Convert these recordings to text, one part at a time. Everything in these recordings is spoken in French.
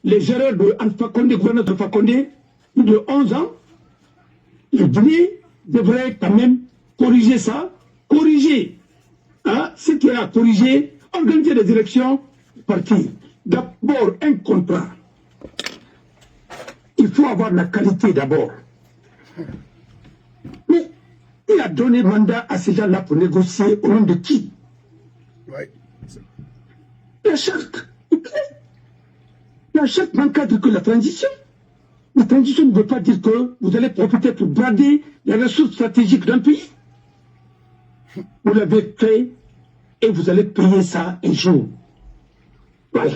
les erreurs de Alpha Condé, gouverneur d'Alpha Condé, plus de 11 ans, le Guinée devrait quand même corriger ça, corriger ce qui est à corriger, organiser des élections, partir. D'abord, un contrat. Il faut avoir la qualité d'abord. Mais il a donné mandat à ces gens-là pour négocier au nom de qui? Ouais. La charte. La charte n'encadre que la transition. La transition ne veut pas dire que vous allez profiter pour brader les ressources stratégiques d'un pays. Vous l'avez fait et vous allez payer ça un jour. Voilà.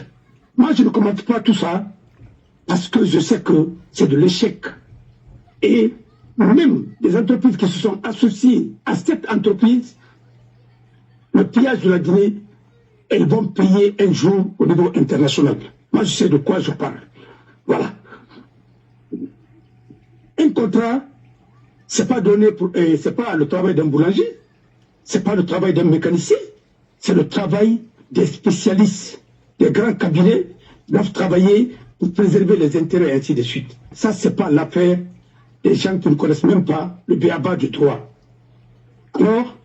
Moi, je ne commente pas tout ça parce que je sais que c'est de l'échec. Et même des entreprises qui se sont associées à cette entreprise, le pillage de la Guinée, elles vont payer un jour au niveau international. Moi, je sais de quoi je parle. Voilà. Un contrat, c'est pas donné pour, c'est pas le travail d'un boulanger, c'est pas le travail d'un mécanicien, c'est le travail des spécialistes, des grands cabinets doivent travailler pour préserver les intérêts et ainsi de suite. Ça, c'est pas l'affaire des gens qui ne connaissent même pas le béaba du droit. Alors,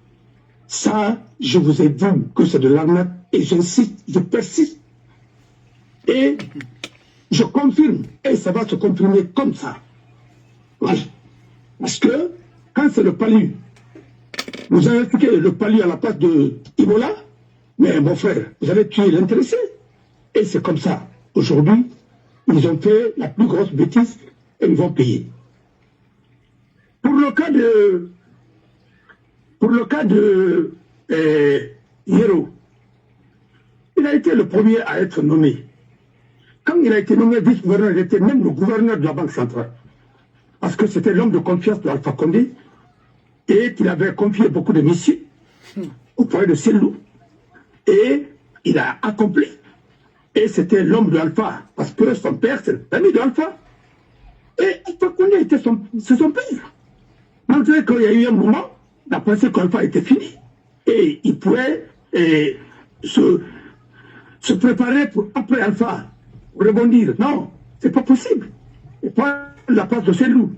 ça, je vous ai dit que c'est de l'arnaque et j'insiste, je persiste. Et je confirme, et ça va se confirmer comme ça. Voilà. Parce que, quand c'est le palu, vous avez expliqué le palu à la place de Ebola, mais mon frère, vous avez tué l'intéressé. Et c'est comme ça. Aujourd'hui, ils ont fait la plus grosse bêtise et ils vont payer. Pour le cas de Yero, il a été le premier à être nommé. Quand il a été nommé vice-gouverneur, il était même le gouverneur de la Banque centrale. Parce que c'était l'homme de confiance de Alpha Condé et qu'il avait confié beaucoup de missions au point de Selou. Et il a accompli. Et c'était l'homme de Alpha, parce que son père, c'est l'ami de Alpha. Et Alpha Condé était c'est son père. Malgré qu'il y a eu un moment, il a pensé qu'Alpha était fini. Et il pouvait se préparer pour, après Alpha, rebondir. Non, c'est pas possible. Et prendre la place de Selou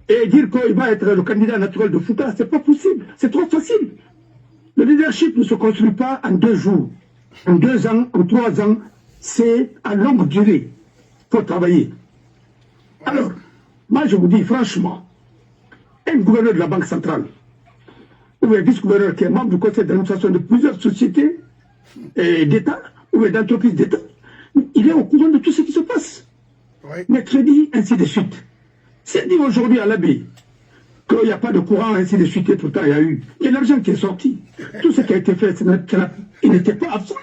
et dire qu'il va être le candidat naturel de Fouta, c'est pas possible. C'est trop facile. Le leadership ne se construit pas en 2 jours, en 2 ans, en 3 ans. C'est à longue durée. Il faut travailler. Alors, moi je vous dis franchement, un gouverneur de la Banque centrale, ou un vice-gouverneur qui est membre du conseil d'administration de plusieurs sociétés d'État, ou d'entreprises d'État, il est au courant de tout ce qui se passe. Oui. Les crédits, ainsi de suite. C'est dit aujourd'hui à l'abbé qu'il n'y a pas de courant, ainsi de suite, et pourtant il y a eu. Il y a l'argent qui est sorti. Tout ce qui a été fait, il n'était pas absent.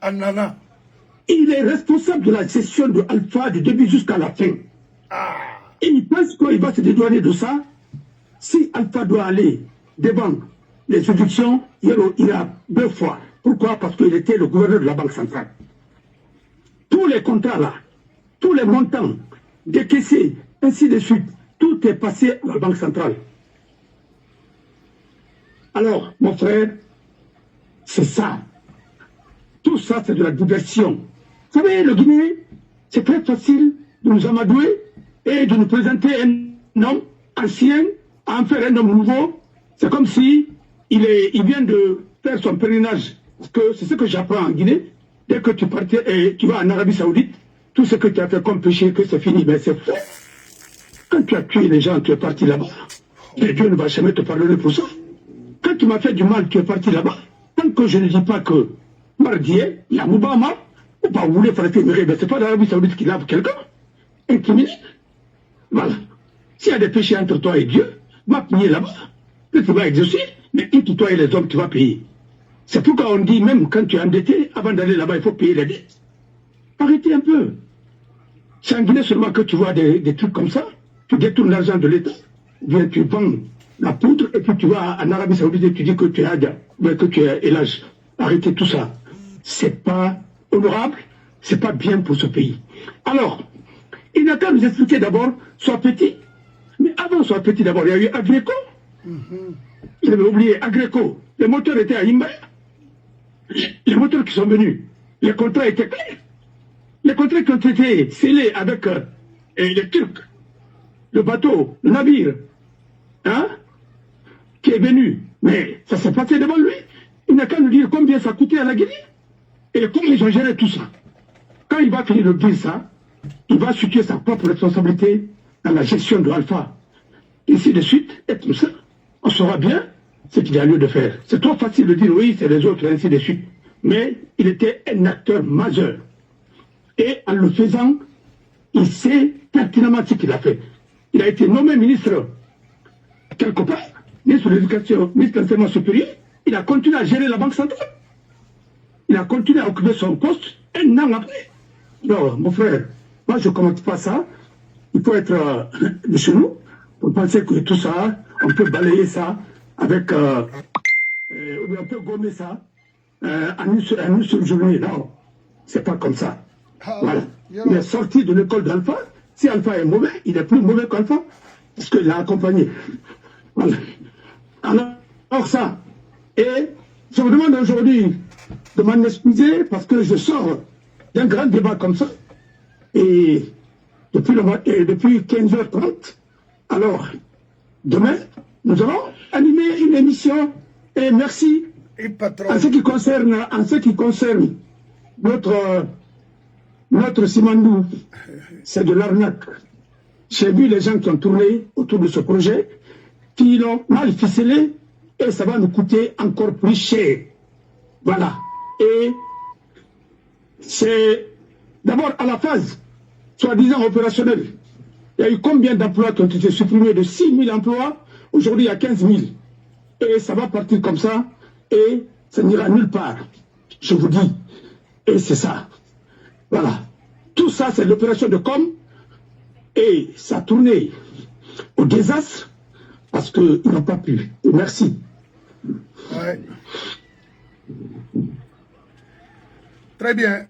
Anana. Il est responsable de la gestion de Alpha du début jusqu'à la fin. Et il pense qu'il va se dédouaner de ça. Si Alpha doit aller devant les juridictions, il ira 2 fois. Pourquoi? Parce qu'il était le gouverneur de la Banque centrale. Tous les contrats là, tous les montants décaissés, ainsi de suite, tout est passé à la Banque centrale. Alors, mon frère, c'est ça. Tout ça, c'est de la diversion. Vous savez, le Guinéen, c'est très facile de nous amadouer et de nous présenter un homme ancien, à en faire un homme nouveau. C'est comme si il vient de faire son pèlerinage. Parce que c'est ce que j'apprends en Guinée. Dès que tu partais et tu vas en Arabie Saoudite, tout ce que tu as fait comme péché, que c'est fini, mais c'est faux. Quand tu as tué les gens, tu es parti là-bas. Et Dieu ne va jamais te pardonner pour ça. Quand tu m'as fait du mal, tu es parti là-bas. Tant que je ne dis pas que mardi, il y a Moubama, ou pas, vous voulez faire mais c'est pas l'Arabie Saoudite qui lave quelqu'un. Un criminel. Voilà. S'il y a des péchés entre toi et Dieu, va payer là-bas. Tu vas exaucer, mais entre toi et les hommes, tu vas payer. C'est pourquoi on dit, même quand tu es endetté, avant d'aller là-bas, il faut payer les dettes. Arrêtez un peu. C'est en Guinée seulement que tu vois des trucs comme ça. Tu détournes l'argent de l'État, ou bien tu vends la poudre, et puis tu vas en Arabie Saoudite et tu dis que tu es Ada, ou bien que tu es Elage. Arrêtez tout ça. C'est pas honorable, c'est pas bien pour ce pays. Alors, il n'a qu'à nous expliquer d'abord son petit. Mais avant son petit d'abord, il y a eu Agreco. Il avait oublié Agreco. Les moteurs étaient à Imba. Les moteurs qui sont venus, les contrats étaient clairs. Les contrats qui ont été scellés avec les Turcs, le bateau, le navire, hein, qui est venu, mais ça s'est passé devant lui. Il n'a qu'à nous dire combien ça a coûté à la Guinée et comment ils ont géré tout ça. Quand il va finir de dire ça, il va situer sa propre responsabilité dans la gestion de Alpha. Ainsi de suite, et tout ça, on saura bien ce qu'il y a lieu de faire. C'est trop facile de dire oui, c'est les autres, et ainsi de suite. Mais il était un acteur majeur. Et en le faisant, il sait pertinemment ce qu'il a fait. Il a été nommé ministre quelque part, ministre de l'Éducation, ministre de l'Enseignement supérieur. Il a continué à gérer la Banque centrale. Il a continué à occuper son poste un an après. Non, mon frère, moi je ne commente pas ça. Il faut être de chez nous pour penser que tout ça, on peut balayer ça avec, ou on peut gommer ça en une seule journée. Non, c'est pas comme ça. Voilà. Il est sorti de l'école d'Alpha. Si Alpha est mauvais, il est plus mauvais qu'Alpha parce qu'il l'a accompagné. Voilà. Alors ça, et je vous demande aujourd'hui de m'en excuser parce que je sors d'un grand débat comme ça. Et depuis 15h30, alors demain, nous allons animer une émission. Et merci. Et patron. En ce qui concerne notre Simandou, c'est de l'arnaque. J'ai vu les gens qui ont tourné autour de ce projet, qui l'ont mal ficelé, et ça va nous coûter encore plus cher. Voilà. Et c'est d'abord à la phase, soi-disant opérationnelle. Il y a eu combien d'emplois qui ont été supprimés? De 6 000 emplois, aujourd'hui il y a 15 000. Et ça va partir comme ça, et ça n'ira nulle part. Je vous dis. Et c'est ça. Voilà. Tout ça, c'est l'opération de com. Et ça a tourné au désastre parce qu'ils n'ont pas pu. Et merci. Ouais. Très bien.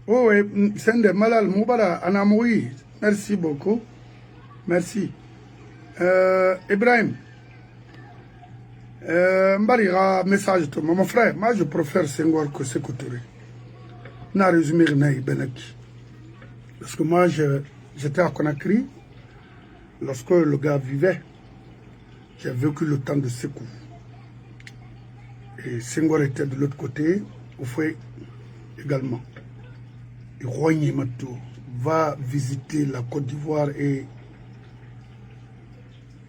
Oh, oui, Sende Malal Moubara Anamoui. Merci beaucoup. Merci. Ibrahim. Mbarira message to mon frère. Moi, je préfère Senghor que Sékou Touré. Na résumé Benaki. Parce que moi, j'étais à Conakry. Lorsque le gars vivait, j'ai vécu le temps de Sékou. Et Senghor était de l'autre côté, au fouet également. Et Roigny Matou va visiter la Côte d'Ivoire et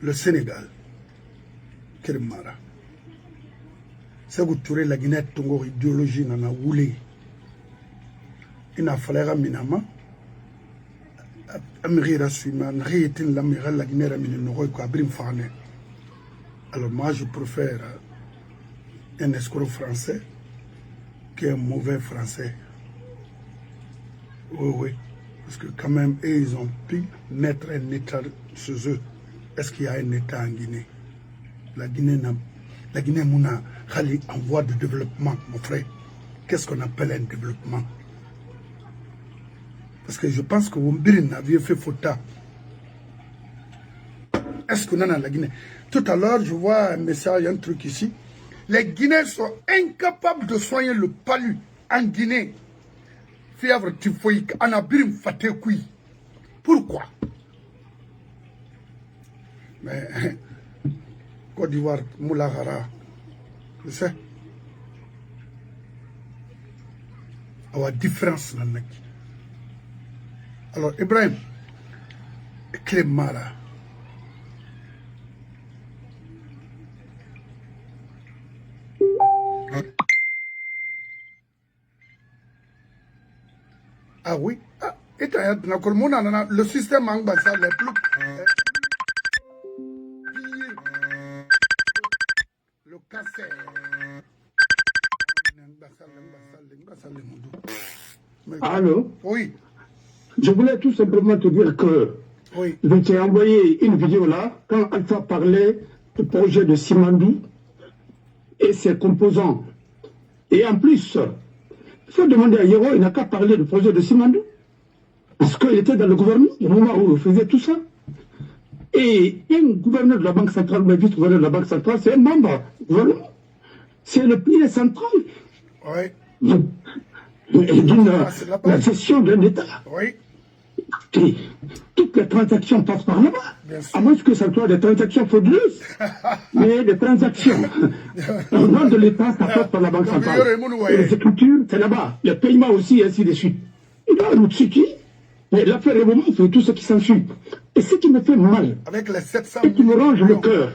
le Sénégal. Kérimara. Sékou Touré, la Guinée, ton idéologie, n'en a roulé. Il n'a fallu à Minama. Amira Suima, Rétin l'amiral, la Guinée, alors moi, je préfère un escroc français qu'un mauvais français. Oui, oui. Parce que quand même, eux, ils ont pu mettre un État chez eux. Est-ce qu'il y a un État en Guinée? La Guinée, Mouna, Khali, en voie de développement, mon frère. Qu'est-ce qu'on appelle un développement? Parce que je pense que Wombirin avait fait faute. Est-ce qu'on en a la Guinée? Tout à l'heure, je vois un message, un truc ici. Les Guinéens sont incapables de soigner le palu en Guinée. Fièvre typhoïque, anabirim fatekoui. Pourquoi? Mais, Côte d'Ivoire, Moulagara, tu sais, il y a une différence. Alors, Ibrahim, Kérimara. Ah oui? Ah, le système ambassade le plus pire, le cancer. Allô? Oui. Je voulais tout simplement te dire que oui. Je t'ai envoyé une vidéo là, quand Alpha parlait du projet de Simandou et ses composants. Et en plus, il faut demander à Yero, il n'a qu'à parler du projet de Simandou. Parce qu'il était dans le gouvernement au moment où il faisait tout ça. Et un gouverneur de la Banque centrale, mais vice-gouverneur de la Banque centrale, c'est un membre. Voilà. C'est le pilier central. Oui. La gestion d'un État. Oui. Et toutes les transactions passent par là-bas. À moins que ça soit des transactions frauduleuses. Mais des transactions. Au nom de l'État, ça passe par la Banque centrale. Et les écritures, c'est là-bas. Les paiements aussi, et ainsi de suite. Il doit nous tuer. Mais l'affaire est vraiment fait tout ce qui s'ensuit. Et ce qui me fait mal, avec les 700 et qui me ronge le cœur,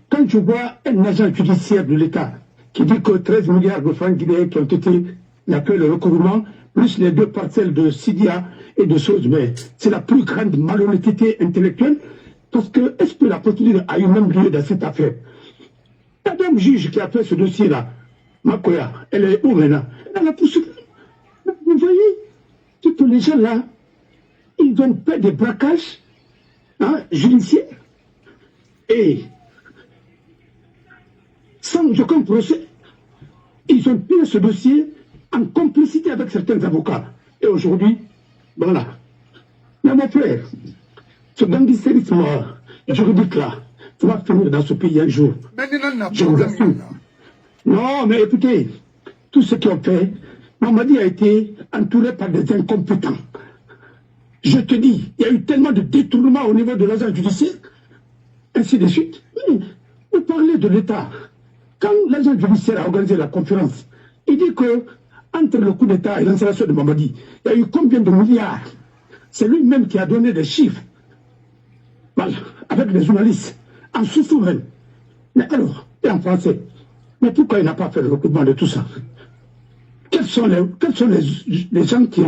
quand je vois un agent judiciaire de l'État qui dit que 13 milliards de francs guinéens qui ont été, il appelle le recouvrement, plus les 2 parcelles de Sidia et de choses, mais c'est la plus grande malhonnêteté intellectuelle, parce que est-ce que la procédure a eu même lieu dans cette affaire? La dame juge qui a fait ce dossier-là, Makoya, elle est où maintenant? Elle a la poursuite. Vous voyez, tous les gens là, ils ont fait des braquages judiciaires et sans aucun procès, ils ont pris ce dossier en complicité avec certains avocats. Et aujourd'hui, voilà. Mais mon frère, ce gangsterisme juridique là, ça va finir dans ce pays un jour. Je vous assure. Non, mais écoutez, tous ceux qui ont fait, Mamadi a été entouré par des incompétents. Je te dis, il y a eu tellement de détournements au niveau de l'agent judiciaire, ainsi de suite. Vous parlez de l'État. Quand l'agent judiciaire a organisé la conférence, il dit que entre le coup d'État et l'installation de Mamadi, il y a eu combien de milliards? C'est lui-même qui a donné des chiffres. Voilà, avec les journalistes, en sous-souverain. Mais alors, et en français, mais pourquoi il n'a pas fait le recouvrement de tout ça? Quels sont les gens qui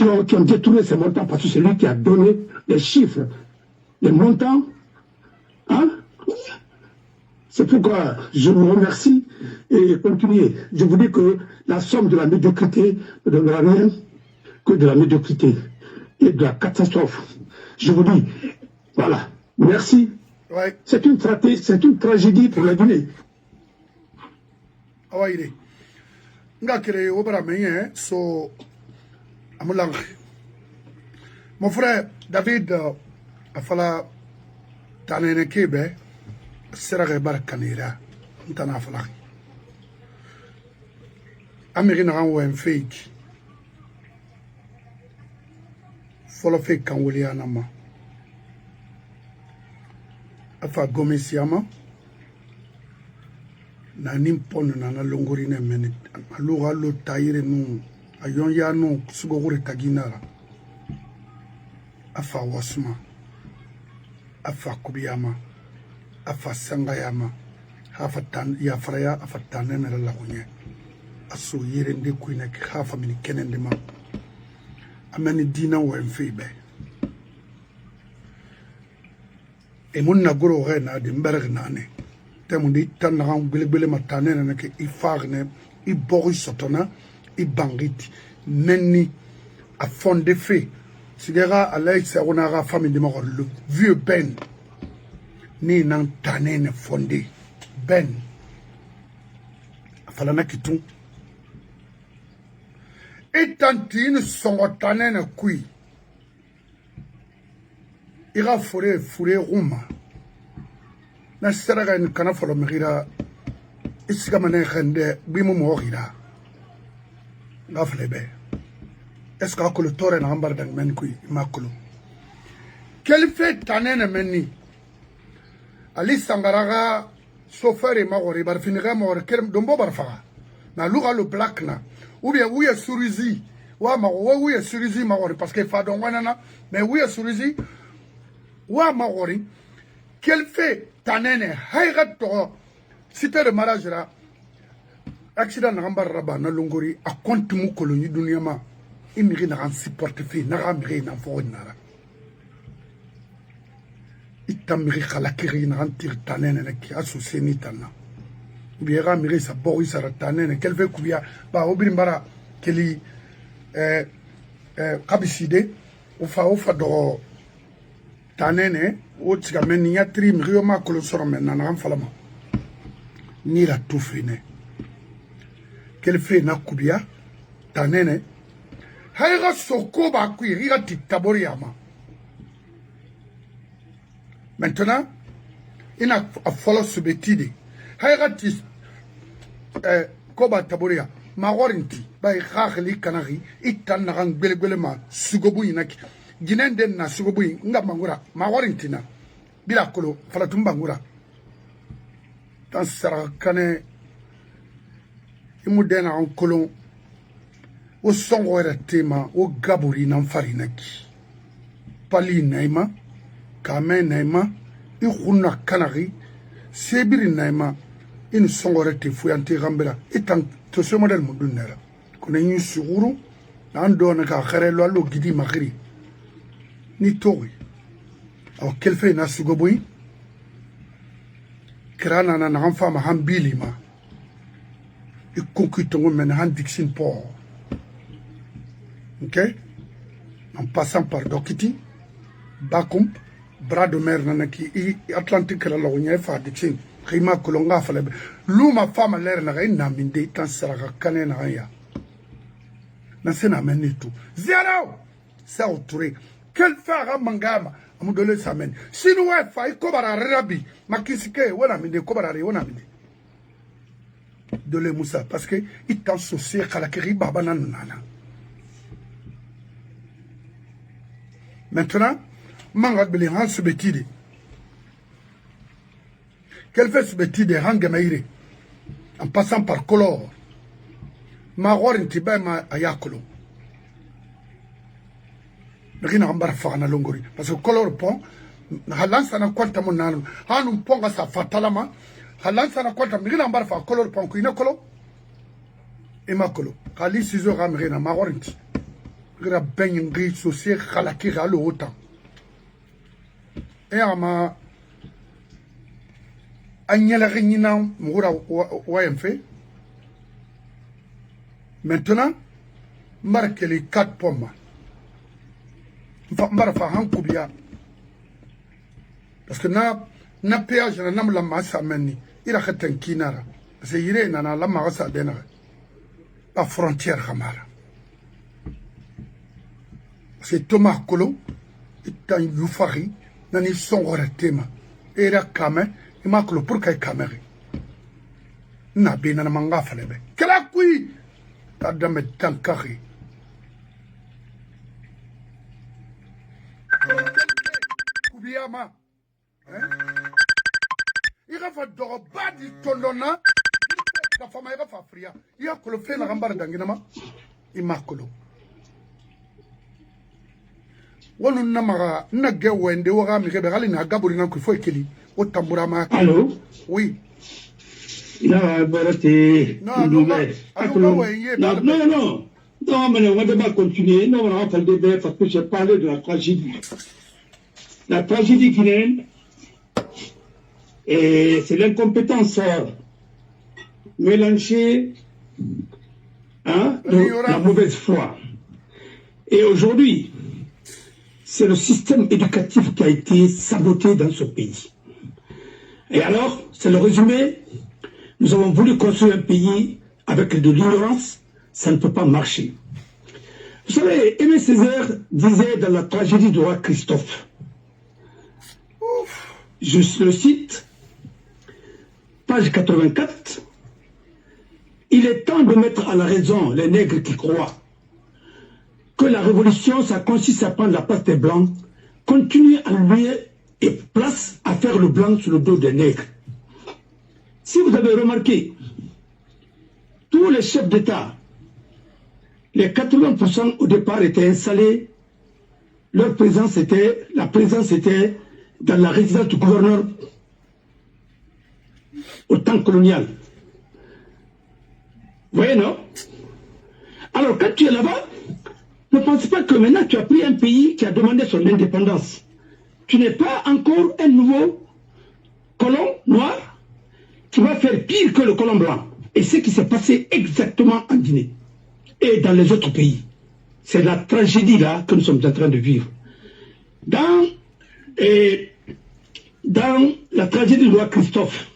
ont détourné ces montants, parce que c'est lui qui a donné les chiffres, les montants. Hein? C'est pourquoi je vous remercie et continuez. Je vous dis que la somme de la médiocrité ne donnera rien que de la médiocrité et de la catastrophe. Je vous dis, voilà, merci. Ouais. C'est une tragédie pour la Guinée. Awaïre. Nga kere obara menye so amulang. Mon frère David afala tanene kebe serage barkanira ntana afala. Amiri na wen fake. Follow fake kan woliana ma. Afa gomesiama na nimpon na longori ne meni aluga lo tayire nu ayon ya nu sugogure taginara afa wasma afa kubiyama afa sangayama hafa tan ya faraya afa tanene la kunye aso yire ndi kuina ki hafa mini kenende ma amani dina wa mfibe e mun na goro re na de mberg nane temundi tan na gbelegbele matane na ke ifagne i boris sotona i bangiti nenni a fondé fait sigara alay serona ga famille de mort le vieux Ben ni nan tanene fondé Ben falana kitu et tantine songo tanene kui ira fure ruma na seraga en kana folo mira isiga mané khende bimu mo gira ngaflebe est-ce que le tore na ambar dang men kui makulu quel fait tanene menni ali sangaraga sofare magori bar finira mo kerem dombo barfa na luga le black na ou bien ouya surizi wa ma ouya surizi magori parce que fa don wanana mais ouya surizi wa magori quel fait tanene haygat to cité de mariage là accident na gambar raba na longori a compte mu koloni dunia ma imiri na supporte fi na gamri na fo nara itamiri khalakiri na antir tanene na ki associé ni tanna bi gamri sa boy sa tanene quel fait kuya ba obiri mbara keli kabiside o fa do tanene o tiga men ya trim rio ma kolo soro men na falama ni la tout fine quel fait na kubia tanene hayga soko ba ku riga titabori ama Maintenant, il a fallu se bêtiser. Hayratis, Koba Taboria, Mawarinti, by Rahli Kanari, Itanarang Belebelema, Sugobu Inaki, Ginenden na Sugobu, Ngamangura, Mawarintina, Bilakolo, Falatumbangura. Dans Sarakane, Imudena en colon, au son tema, au Gaburi Namfarinaki. Pali Naima, Kamen Naima, Iruna Kanari, Sebiri Naima, in songorete fuyante gambela itan to ce model mudunera kone yin suguru nan do na ka xere lo lo gidi magri ni towi aw kelfe na sugoboy krana na na fama hambili ma ikonkuito men han dixin po OK en passant par Dokiti Bakum bras de mer nanaki Atlantique la lo fa dixin Rima Kolonga Falebe. Luma femme l'air n'a rien namindé, tant sera cané n'a rien. N'a pas amené tout. Zéro! Ça autouré. Quel faire à Mangama? À me donner sa main. Si nous avons fait Kobara Rabi, Makisike, on a mis des Kobara, on a mis de le Moussa. Parce que il t'en soucie Kalakiri Babanana. Maintenant, Mangak Belihan se bétide. Quel fait ce petit de Hangamaire en passant par Color, Mawar in Tibema Ayakolo. Rina Ambarfana Longori. Parce que Color Pont, Halansana Quantamonano, Hanum Ponga sa Fatalama, Halansana Quantam, Rina Ambarfa, Color Pont, Inacolo, Emakolo, Kali Sizo Ramrina, Mawarinti, Gra Ben Gris, Socié, Halakira, le Otan. Et à ma Agnella Regnina Moura Wayemfe. Maintenant, marque les 4 pommes. Marfa Hankoubia. Parce que na péage na la massa meni. Il a fait un kinara. C'est iré na la marasa denare. La frontière Hamara. C'est Thomas Colomb. Il est un Youfari. Nani son tema. Era Kame. Il m'a clos pour qu'il caméra. N'a bien un manga falebe. Quel a qui? T'as dame tankari. Koubiama. Il a fait d'orobadi tondona. La femme a fait fria. Il a clos fait la rambarde d'anginama. Il m'a clos. Wonu namara na gewende wora mi rebali na gaburi na kufo ekeli. Allô? Oui. Non, mais on va devoir continuer. Non, on va faire le débat parce que j'ai parlé de la tragédie. La tragédie guinéenne, c'est l'incompétence mélangée de la mauvaise foi. Et aujourd'hui, c'est le système éducatif qui a été saboté dans ce pays. Et alors, c'est le résumé. Nous avons voulu construire un pays avec de l'ignorance. Ça ne peut pas marcher. Vous savez, Aimé Césaire disait dans la tragédie du roi Christophe, je le cite, page 84, « Il est temps de mettre à la raison les nègres qui croient que la révolution, ça consiste à prendre la place des blancs, continuer à lui et place à faire le blanc sur le dos des nègres. » Si vous avez remarqué, tous les chefs d'État, les 80% au départ étaient installés, la présence était dans la résidence du gouverneur au temps colonial. Vous voyez, non? Alors, quand tu es là-bas, ne pense pas que maintenant tu as pris un pays qui a demandé son indépendance. Tu n'es pas encore un nouveau colon noir qui va faire pire que le colon blanc. Et ce qui s'est passé exactement en Guinée et dans les autres pays. C'est la tragédie là que nous sommes en train de vivre. Dans la tragédie du roi Christophe,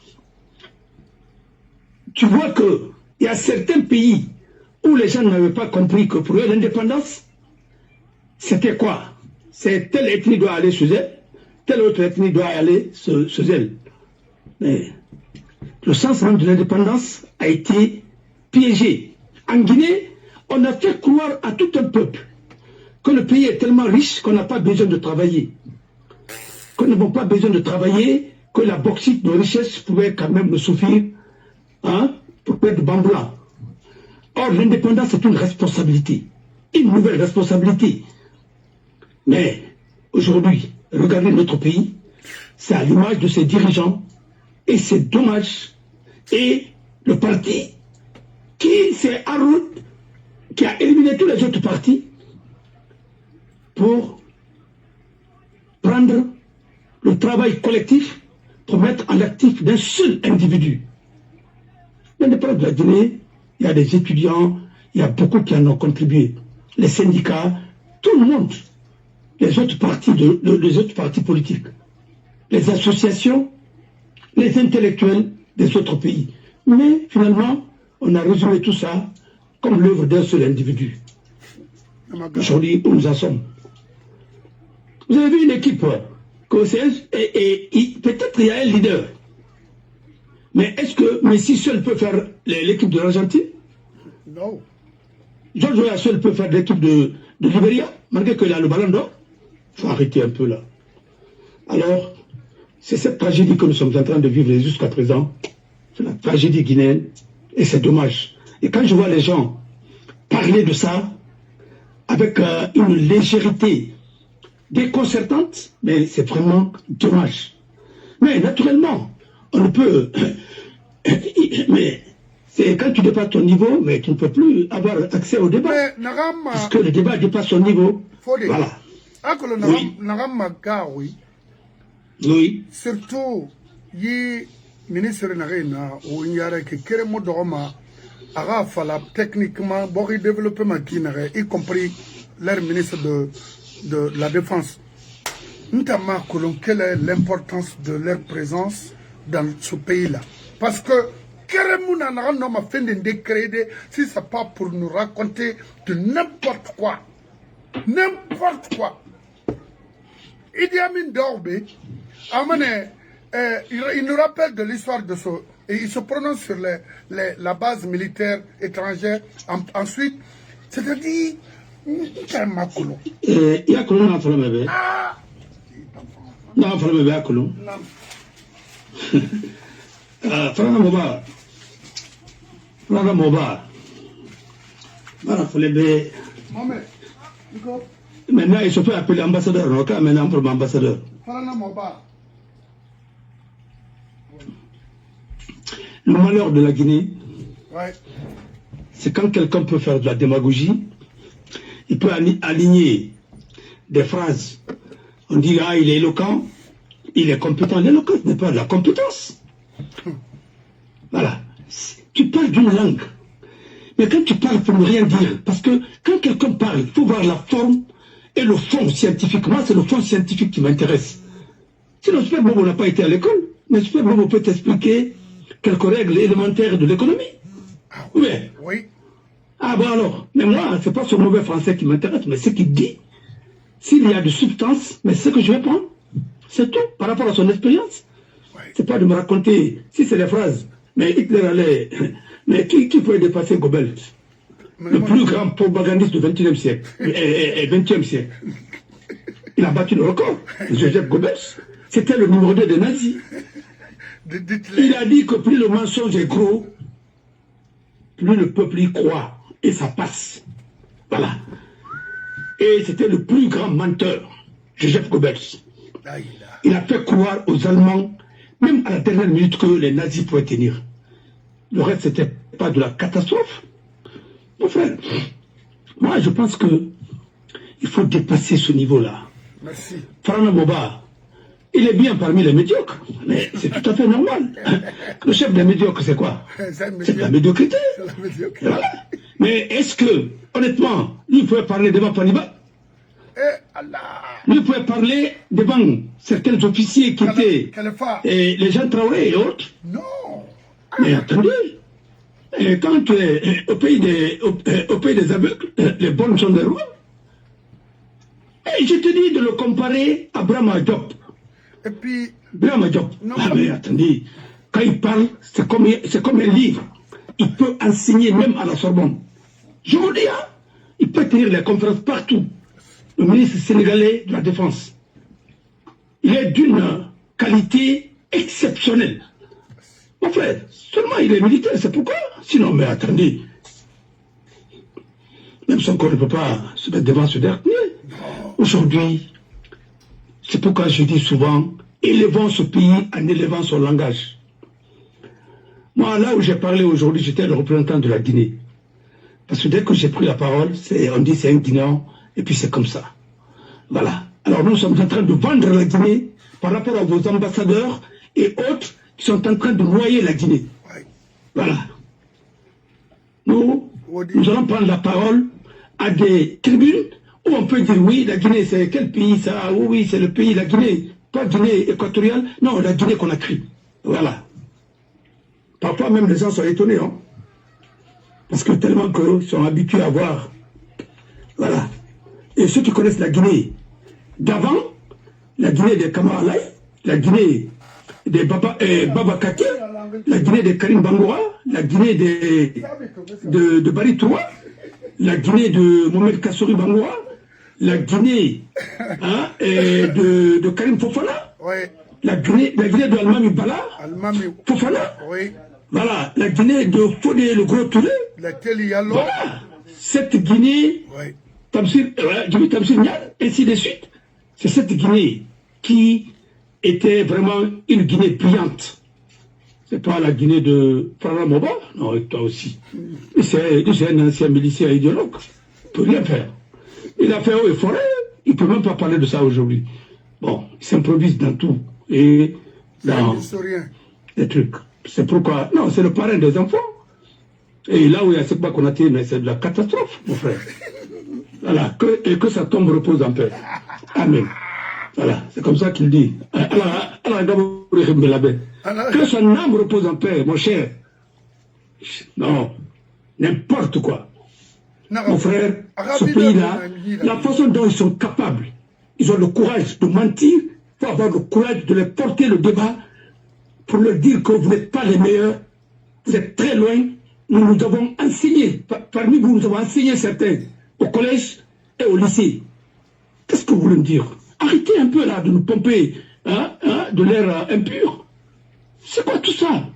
tu vois qu'il y a certains pays où les gens n'avaient pas compris que pour eux l'indépendance, c'était quoi? C'est telle ethnie doit aller chez elle, telle autre ethnie doit aller se zèle. Mais le sens même de l'indépendance a été piégé. En Guinée, on a fait croire à tout un peuple que le pays est tellement riche qu'on n'a pas besoin de travailler. Qu'on n'a pas besoin de travailler, que la bauxite, nos richesses pouvaient quand même nous suffire pour perdre bamboula. Or, l'indépendance est une responsabilité, une nouvelle responsabilité. Mais aujourd'hui, regardez notre pays, c'est à l'image de ses dirigeants, et c'est dommage. Et le parti qui s'est arrêté, qui a éliminé tous les autres partis pour prendre le travail collectif pour mettre en actif d'un seul individu. L'indépendance de la Guinée, il y a des étudiants, il y a beaucoup qui en ont contribué. Les syndicats, tout le monde, les autres partis politiques, les associations, les intellectuels des autres pays. Mais finalement, on a résumé tout ça comme l'œuvre d'un seul individu. Aujourd'hui, où nous en sommes. Vous avez vu une équipe et peut-être il y a un leader. Mais est-ce que Messi seul peut faire l'équipe de l'Argentine? Non. George Weah seul peut faire l'équipe de Libéria, malgré qu'il a le ballon d'or. Il faut arrêter un peu là. Alors, c'est cette tragédie que nous sommes en train de vivre jusqu'à présent. C'est la tragédie guinéenne. Et c'est dommage. Et quand je vois les gens parler de ça avec une légèreté déconcertante, mais c'est vraiment dommage. Mais naturellement, on ne peut... mais c'est quand tu dépasses ton niveau, mais tu ne peux plus avoir accès au débat. Parce que le débat dépasse son niveau. Voilà. Oui. Oui. Surtout, le ministre Narena, ou il y a que Modoroma, a fallu techniquement beaucoup développement y compris leur ministre de la Défense. Notamment, quelle est l'importance de leur présence dans ce pays-là? Parce que Keremouna n'a fait des décrets si ce n'est pas pour nous raconter de n'importe quoi. N'importe quoi. Idi Amin Dorbe, il nous rappelle de l'histoire de ce... Et il se prononce sur la base militaire étrangère. Ensuite, c'est-à-dire... Il y a Colomb dans le bébé. Non, le bébé à Colomb. Frana Moba. Frana Moba. Voilà, il bébé. Maintenant, il se fait appeler ambassadeur. Maintenant, pour l'ambassadeur. Frana Moba. Le malheur de la Guinée, ouais, c'est quand quelqu'un peut faire de la démagogie, il peut aligner des phrases. On dit, ah, il est éloquent, il est compétent. L'éloquence n'est pas de la compétence. Voilà. Tu parles d'une langue. Mais quand tu parles, il faut ne rien dire. Parce que quand quelqu'un parle, il faut voir la forme et le fond scientifique. Moi, c'est le fond scientifique qui m'intéresse. Sinon, Super Bobo n'a pas été à l'école. Mais Super Bobo peut t'expliquer quelques règles élémentaires de l'économie. Oui. Oui. Ah bon alors, mais moi, c'est pas ce mauvais français qui m'intéresse, mais ce qu'il dit, s'il y a de substance, mais ce que je vais prendre, c'est tout, par rapport à son expérience. Oui. C'est pas de me raconter, si c'est les phrases, mais Hitler allait, mais qui peut dépasser Goebbels, le plus grand propagandiste du XXe siècle, et XXe siècle. Il a battu le record, Joseph Goebbels, c'était le numéro 2 des nazis. Il a dit que plus le mensonge est gros, plus le peuple y croit. Et ça passe. Voilà. Et c'était le plus grand menteur, Joseph Goebbels. Il a fait croire aux Allemands, même à la dernière minute, que les nazis pouvaient tenir. Le reste, c'était pas de la catastrophe. Mon frère, moi, je pense que il faut dépasser ce niveau-là. Merci. Frana Moba, il est bien parmi les médiocres, mais c'est tout à fait normal. Le chef des médiocres, c'est quoi? C'est la médiocrité. Voilà. Mais est-ce que, honnêtement, lui pouvait parler devant Paniba? Lui pouvait parler devant certains officiers qui étaient les gens Traoré et autres? Non. Mais attendez, quand tu es au pays des aveugles, les bonnes sont des rois. Et je te dis de le comparer à Brahma Diop. Et puis... Birama Diop. Ah mais attendez, quand il parle, c'est comme un livre. Il peut enseigner même à la Sorbonne. Je vous dis, hein, il peut tenir les conférences partout. Le ministre sénégalais de la Défense. Il est d'une qualité exceptionnelle. Mon frère, seulement il est militaire, c'est pourquoi. Sinon, mais attendez. Même son corps ne peut pas se mettre devant ce dernier. Aujourd'hui, c'est pourquoi je dis souvent, élevons ce pays en élevant son langage. Moi, là où j'ai parlé aujourd'hui, j'étais le représentant de la Guinée. Parce que dès que j'ai pris la parole, on dit c'est un Guinéen, et puis c'est comme ça. Voilà. Alors nous sommes en train de vendre la Guinée par rapport à vos ambassadeurs et autres qui sont en train de noyer la Guinée. Voilà. Nous allons prendre la parole à des tribunes où on peut dire oui, la Guinée c'est quel pays ça? Oui, c'est le pays, la Guinée, pas Guinée équatoriale, non, la Guinée qu'on a créée. Voilà. Parfois même les gens sont étonnés, hein. Parce que tellement qu'ils sont habitués à voir. Voilà. Et ceux qui connaissent la Guinée d'avant, la Guinée des Kamaralai, la Guinée des Baba Kake, la Guinée de Karim Bangoura, la Guinée de Bari Toura, la Guinée de Mohamed Kassouri Bangoura, la Guinée hein, de Karim Fofana, la Guinée de Almami Bala, Fofana, voilà, la Guinée de Fodé le Gros Touré, voilà, cette Guinée, Tamsir Nial, ainsi de suite. C'est cette Guinée qui était vraiment une Guinée brillante. C'est pas la Guinée de Farah Moba, non, et toi aussi. C'est un ancien milicien idéologue. Il peut rien faire. Il a fait haut et forêt, il ne peut même pas parler de ça aujourd'hui. Bon, il s'improvise dans tout. Et dans les trucs. C'est pourquoi, non, c'est le parrain des enfants. Et là où il y a Sekba Konaté, mais c'est de la catastrophe, mon frère. Voilà, et que sa tombe repose en paix. Amen. Voilà, c'est comme ça qu'il dit. Que son âme repose en paix, mon cher. Non, n'importe quoi. Mon frère, ce pays-là, la façon dont ils sont capables, ils ont le courage de mentir, il faut avoir le courage de leur porter le débat pour leur dire que vous n'êtes pas les meilleurs, vous êtes très loin. Nous avons enseigné, parmi vous, nous avons enseigné certains au collège et au lycée. Qu'est-ce que vous voulez me dire? Arrêtez un peu là de nous pomper de l'air impur. C'est quoi tout ça?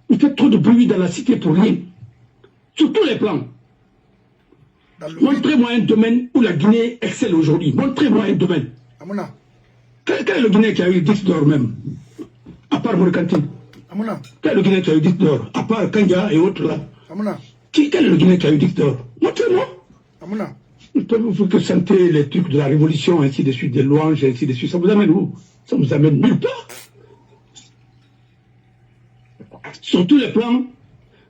Vous faites trop de bruit dans la cité pour rien. Sur tous les plans. Montrez-moi un domaine où la Guinée excelle aujourd'hui. Montrez-moi un domaine. Quel est le Guinée qui a eu 10 d'or même? À part Mourkanti. Quel est le Guinée qui a eu 10 d'or? À part Kanga et autres là. Quel est le Guinée qui a eu 10 d'or? Montrez-moi. Vous que sentez les trucs de la révolution, ainsi de suite, des louanges, ainsi de suite. Ça vous amène où? Ça vous amène nulle part. Sur tous les plans,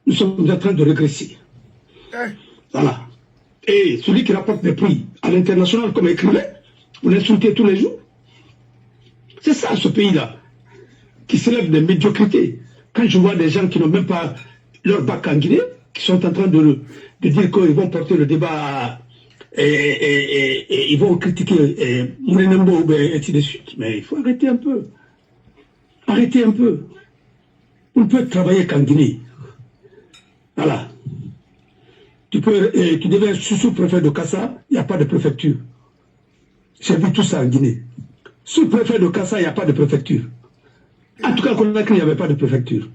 nous sommes en train de régresser. Voilà. Et celui qui rapporte des prix à l'international comme écrivain, vous l'insultez tous les jours. C'est ça, ce pays-là, qui s'élève des médiocrités. Quand je vois des gens qui n'ont même pas leur bac en Guinée, qui sont en train de dire qu'ils vont porter le débat et ils vont critiquer Mourenembo et ainsi de suite. Mais il faut arrêter un peu. Arrêtez un peu. On ne peut travailler qu'en Guinée. Voilà. Tu deviens sous-préfet de Kassa, il n'y a pas de préfecture. J'ai vu tout ça en Guinée. Sous-préfet de Kassa, il n'y a pas de préfecture. En tout cas, à Conakry, il n'y avait pas de préfecture.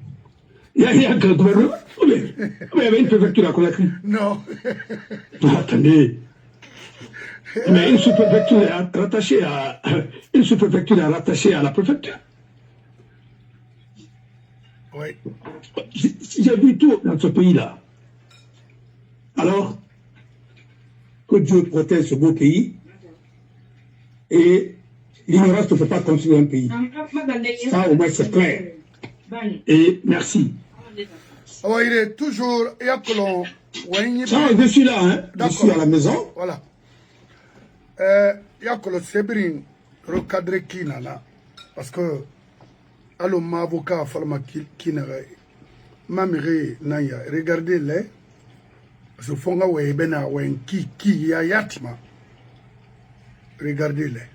Il y a que le gouvernement. Mais il y avait une préfecture à Conakry. Non. Attendez. Mais une sous-préfecture est rattachée à la préfecture. Oui. J'ai vu tout dans ce pays-là. Alors, que Dieu protège ce beau pays. Et l'ignorance ne peut pas construire un pays. Ça, au moins, c'est clair. Et merci. Oh, il est toujours... Ça, je suis là, hein. Je suis à la maison. Voilà. Yakolo Sebrin, recadré Kinana. Parce que, alors, mon avocat, Falma Kinara, Mamiri Naya, regardez-les. Parce que Fonga Webena, Wen Ki, Yayatima. Regardez-les.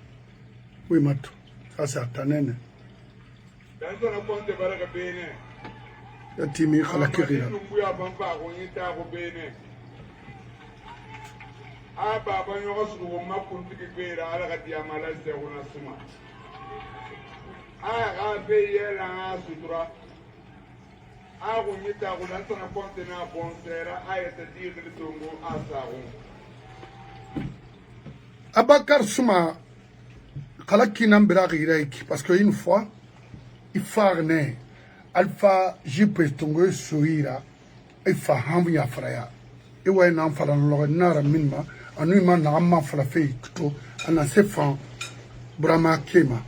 Oui, Matou. Ça, c'est à Tanene. Timi Khalakirina. Abakar Souma Khalakina Mbiraki, parce qu'une fois, il farne Alpha Jip Tongo Souira, il fa Hamia Fraya. Et ouais, n'en fera nara minma, en lui man n'a falafé tout, en a sefan Brahma Kema.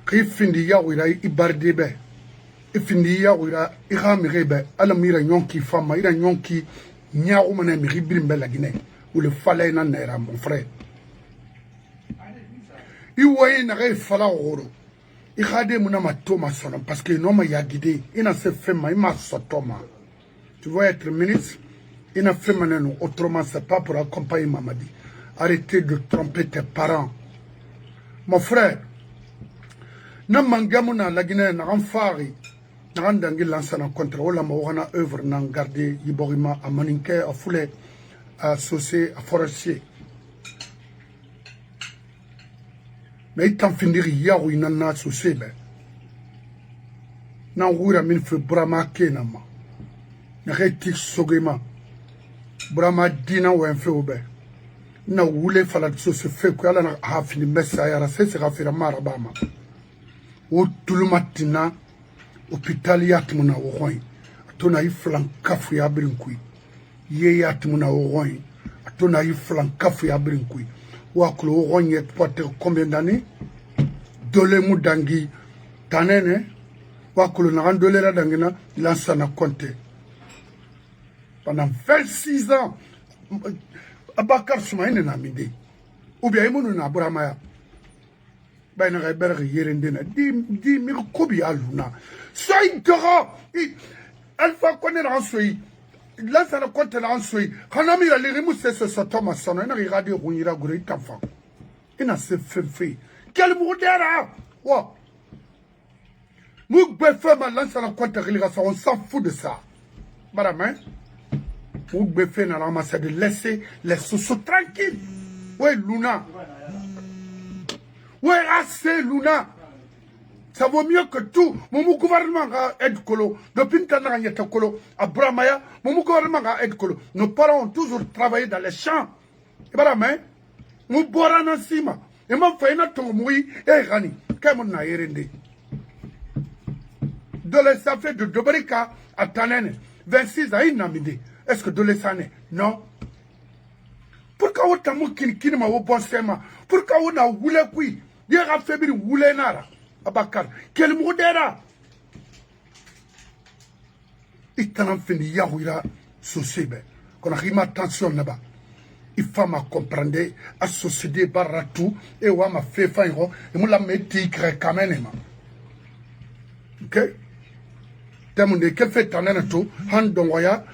Qui finit Yawira Ibardebe, et finit Yawira Iramirebe, Alamira Yonki Fama, Ira Yonki, Niaoumane Ribrimbe la Guinée, ou le fallait nera, mon frère. Il voyait n'a rien fala oro. Il a dit mon Thomas son parce que non m'a guidé. Il n'a fait fait ma Thomas. Tu veux être ministre? Il n'a fait maintenant autrement c'est pas pour accompagner Mamadi. Arrêtez de tromper tes parents. Mon frère, n'a mangamuna la Guinée n'a renfari. N'a rendangi lancé un contre ou la mawana œuvre n'a gardé Iborima à Maninke à Foulé à Saucé à Forestier. Mais il t'en finira hier où il n'en a souci. N'a ouvert min fait Brahma Kenama. N'a réti Sogema. Brahma Dina ou un feu au bain. N'a voulu faire la sauce fait que la a fini Messaya, c'est ce qu'a fait la Marabama. Ou tout le matin, hôpital Yatmuna au Roy. A ton aïe flanc café à Brinqui. Yé Yatmuna au Roy. A ton aïe flanc café à Brinqui. Waklo Rogne combien d'années? Dole Moudangi Tanene, Waklo Narandole la Dangina, Lansana Conte. Pendant 26 ans, Abakar Soumaïne n'a midi. Ou bien Mounou n'a Bramaya. Ben Reber Yerendena, dit Mirkobi Aluna. Soy Dora, Alpha connaît en Soy. Là, ça ne compte en Soy. Quand on a les remous, c'est ce Thomas Son, on a regardé Rounira Gouré Tanfan. Il n'a se fait. Quel moudera! Wow! Mouk Befem a lancé la compte on s'en fout de ça. Madame, hein? Mouk Befem a ramassé de laisser les sous tranquilles. Ouais, Luna. Ouais, assez, Luna. Ça vaut mieux que tout. Mon gouvernement a aide Kolo. Depuis Tana Yata Kolo, à Bramaya, mon gouvernement a aide Kolo. Nos parents ont toujours travaillé dans les champs. Et voilà, mais, mon Borana Sima. Et mon Faina Tomoui, et Rani. Comme on a hérendé. De ça fait de Dobarika à Tanene. 26 à Inamide. Est-ce que de l'Essané? Non. Pourquoi on t'a mouki qui m'a au bon sema? Pourquoi on a voulu qui? Il a fait bir Woulenara. Abakar, quel modèle? Il t'en fait des Yahouira société. Qu'on a rimé attention là-bas. Il faut me comprendre, associer baratou, et on m'a fait faire, et moi la métier quand même. Ok? Demandez quel fait t'en as tout, han dongoya,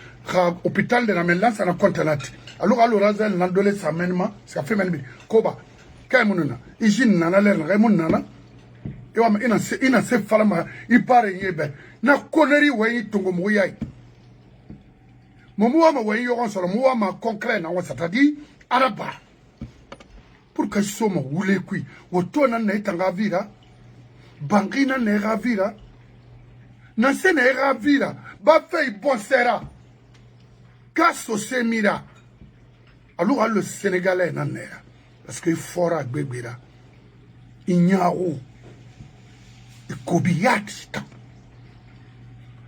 hôpital de la Mélan, ça n'a contenat. Alors, Razel n'a donné sa main, ça fait même. Koba, Kaimouna, Ijin nana, Raymond nana. Ina se falama ipare yebe na koneri wayi tongo moyai momuwa ma wayi yogon soro mowa ma concret na wa c'est-à-dire araba pour que soma wule kui wotona na itanga vira bangina na ravira na sene ravira ba fei bonsera kaso semira alors le sénégalais na nera parce que fora gbebira inyao Kobiyat.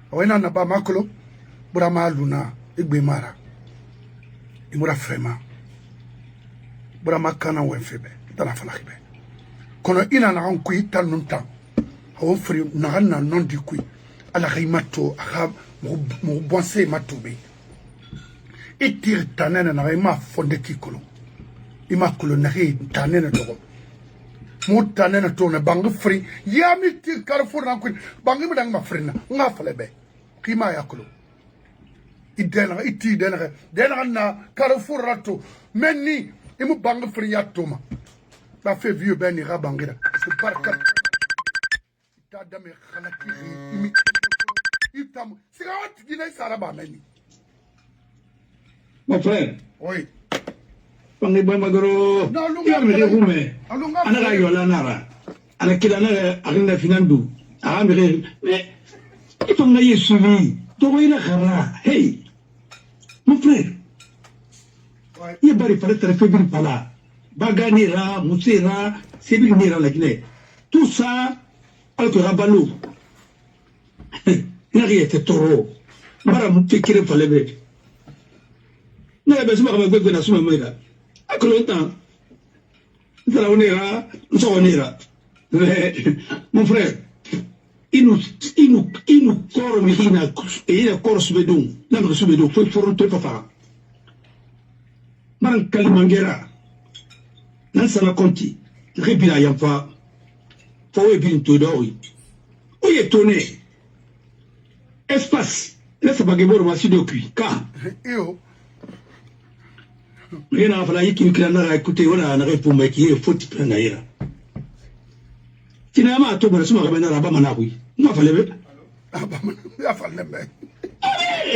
When on a Bamakolo, Brahma Luna, Igbemara, Imura Frema, Brahma Kana Wenfebe, Tanafalakibe. Kono ina na ankui tanunta, Hofri Nahana non di qui, alla Rimato, Arab, Moubanse Matoube. Et tire Tanena Narema Fonde Kikolo. Imakolo Nari Tanena Doro. Moutane na tourne bangu free yami ti Carrefour na kwin bangu mi dang ma free na nga fale be kima yakolo idena iti dena na Carrefour rato menni imu bangu free ya toma ba fe vieux ben ira bangira barkat ita dame khalakiri imi itam sigat gina saraba meni. Mon frère. Oui. Pangi boy magoro. Ya me de hume. Ana ga yo la nara. Ana kila na agenda finandu. Amire mais il faut ngaye suivi. To ina khara. Hey. Mon frère. Ouais. Il bari fare très fébrile pala. Baganira, Moussera, c'est lui qui est la Guinée. Tout ça, avec Rabalou. Il n'a rien été taureau. Mara mouté qui est fallait bien. N'a pas besoin de me faire la à que longtemps. Nous allons ira. Mon frère, il nous corps, mais il a corps sous bedon. N'a sous bedon, faut fronter papa. Maran Kalimangera. Nan sana konti ribina yamfa fo e bin to dori o ye toné espace laisse pas gebor ma sido kui ka Yo rien fala yiki kila na écouter wala na répondre mais qui est faute prendre ira finalement to bora suma kabena raba mana kui ma fale be ya fale be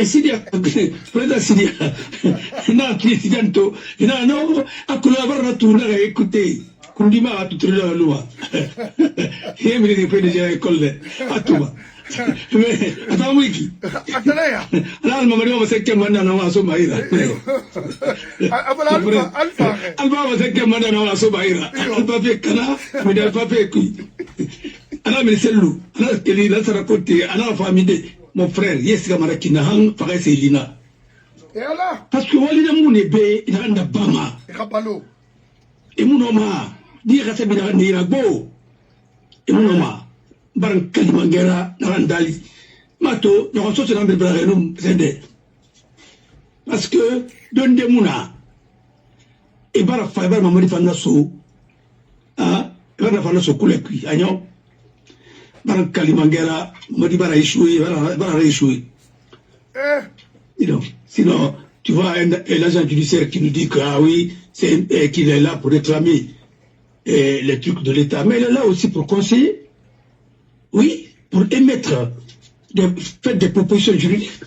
Sidia, prenda Sidia. Non, qui est Sidianto. Non, non, à quoi la barre tourne à écouter. Kundima a tout la loi. Il me dit que déjà école. À toi. Mais, attends, Wiki. Attends, là. Là, le moment où c'est que maintenant on va se marier. Alba va se que maintenant on va se marier. Alba fait cana, mais il n'a pas fait qui. Alors, mais c'est loup. Alors, qu'il a se raconté. Alors, famille. Mon frère, yes, Gamaraki Nahan, Fares et Lina. Et alors? Parce que Walida Mounebe, il a un Bama. Et Rapalo. Et Mounoma, dire à Sabina Nirabo. Et Mounoma, Baran Kalimangera, Narandali. Mato, nous sommes dans le Brarenum, Zende. Parce que, donne des Mouna. Et Bara Fiber, Mamadi Fanasso. Ah, Bara Fanasso Koulekui, Agnon. Baran Kalimangera, Madi Bara échoué, Bara échoué. Sinon, tu vois l'agent judiciaire qui nous dit que, ah oui, qu'il est là pour réclamer les trucs de l'État. Mais il est là aussi pour conseiller. Oui, pour émettre, faire des propositions juridiques.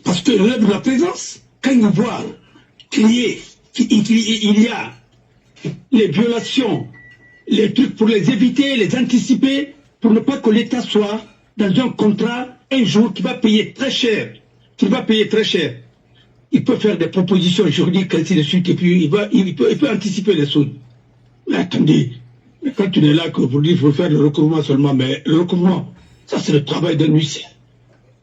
Parce que l'œuvre de la présence, quand il voit qu'il y a les violations, les trucs pour les éviter, les anticiper, pour ne pas que l'État soit dans un contrat un jour qui va payer très cher. Il peut faire des propositions juridiques, ainsi de suite, et puis il peut anticiper les choses. Mais attendez, quand tu n'es là que pour dire qu'il faut faire le recouvrement seulement, mais le recouvrement, ça c'est le travail d'un huissier.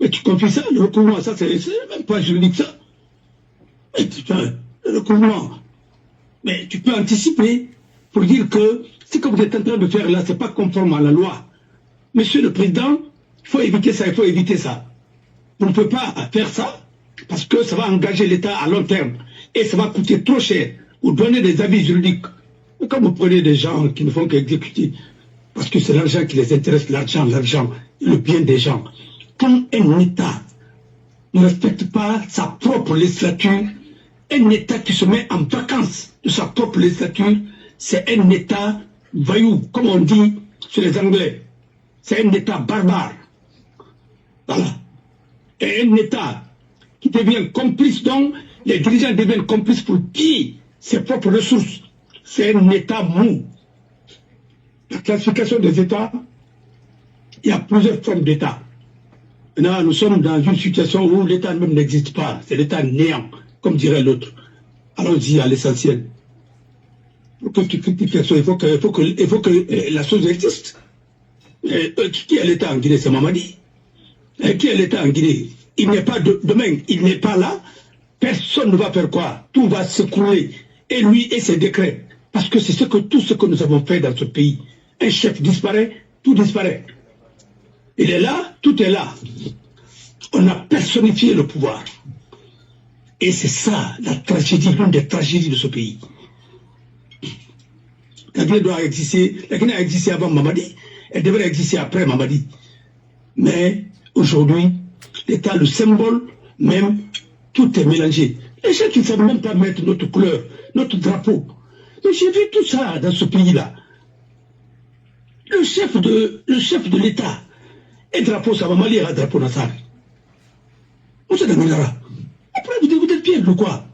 Mais tu confies ça, le recouvrement, ça c'est même pas juridique ça. Mais putain, le recouvrement. Mais tu peux anticiper pour dire que ce que vous êtes en train de faire là, c'est pas conforme à la loi. Monsieur le Président, il faut éviter ça, il faut éviter ça. On ne peut pas faire ça parce que ça va engager l'État à long terme et ça va coûter trop cher. Vous donnez des avis juridiques. Mais quand vous prenez des gens qui ne font qu'exécuter, parce que c'est l'argent qui les intéresse, l'argent, le bien des gens. Quand un État ne respecte pas sa propre législature, un État qui se met en vacances de sa propre législature, c'est un État voyou, comme on dit chez les Anglais. C'est un État barbare. Voilà. Et un État qui devient complice, donc les dirigeants deviennent complices pour piller ses propres ressources. C'est un État mou. La classification des États, il y a plusieurs formes d'État. Maintenant, nous sommes dans une situation où l'État même n'existe pas. C'est l'État néant, comme dirait l'autre. Allons-y à l'essentiel. Pour que tu critiques la chose, il faut que la chose existe. Qui est l'État en Guinée? C'est Mamadi. Qui est l'État en Guinée? Il n'est pas demain, il n'est pas là. Personne ne va faire quoi? Tout va s'écrouler. Et lui et ses décrets. Parce que c'est tout ce que nous avons fait dans ce pays. Un chef disparaît, tout disparaît. Il est là, tout est là. On a personnifié le pouvoir. Et c'est ça la tragédie, l'une des tragédies de ce pays. La Guinée doit exister. La Guinée a existé avant Mamadi. Elle devrait exister après Mamadi. Mais aujourd'hui, l'État, le symbole, même, tout est mélangé. Les gens qui ne savent même pas mettre notre couleur, notre drapeau. Mais j'ai vu tout ça dans ce pays-là. Le chef de l'État, et drapeau, ça va mal lire un drapeau Nassar. On s'est demandé là. Après, vous êtes pieds ou quoi?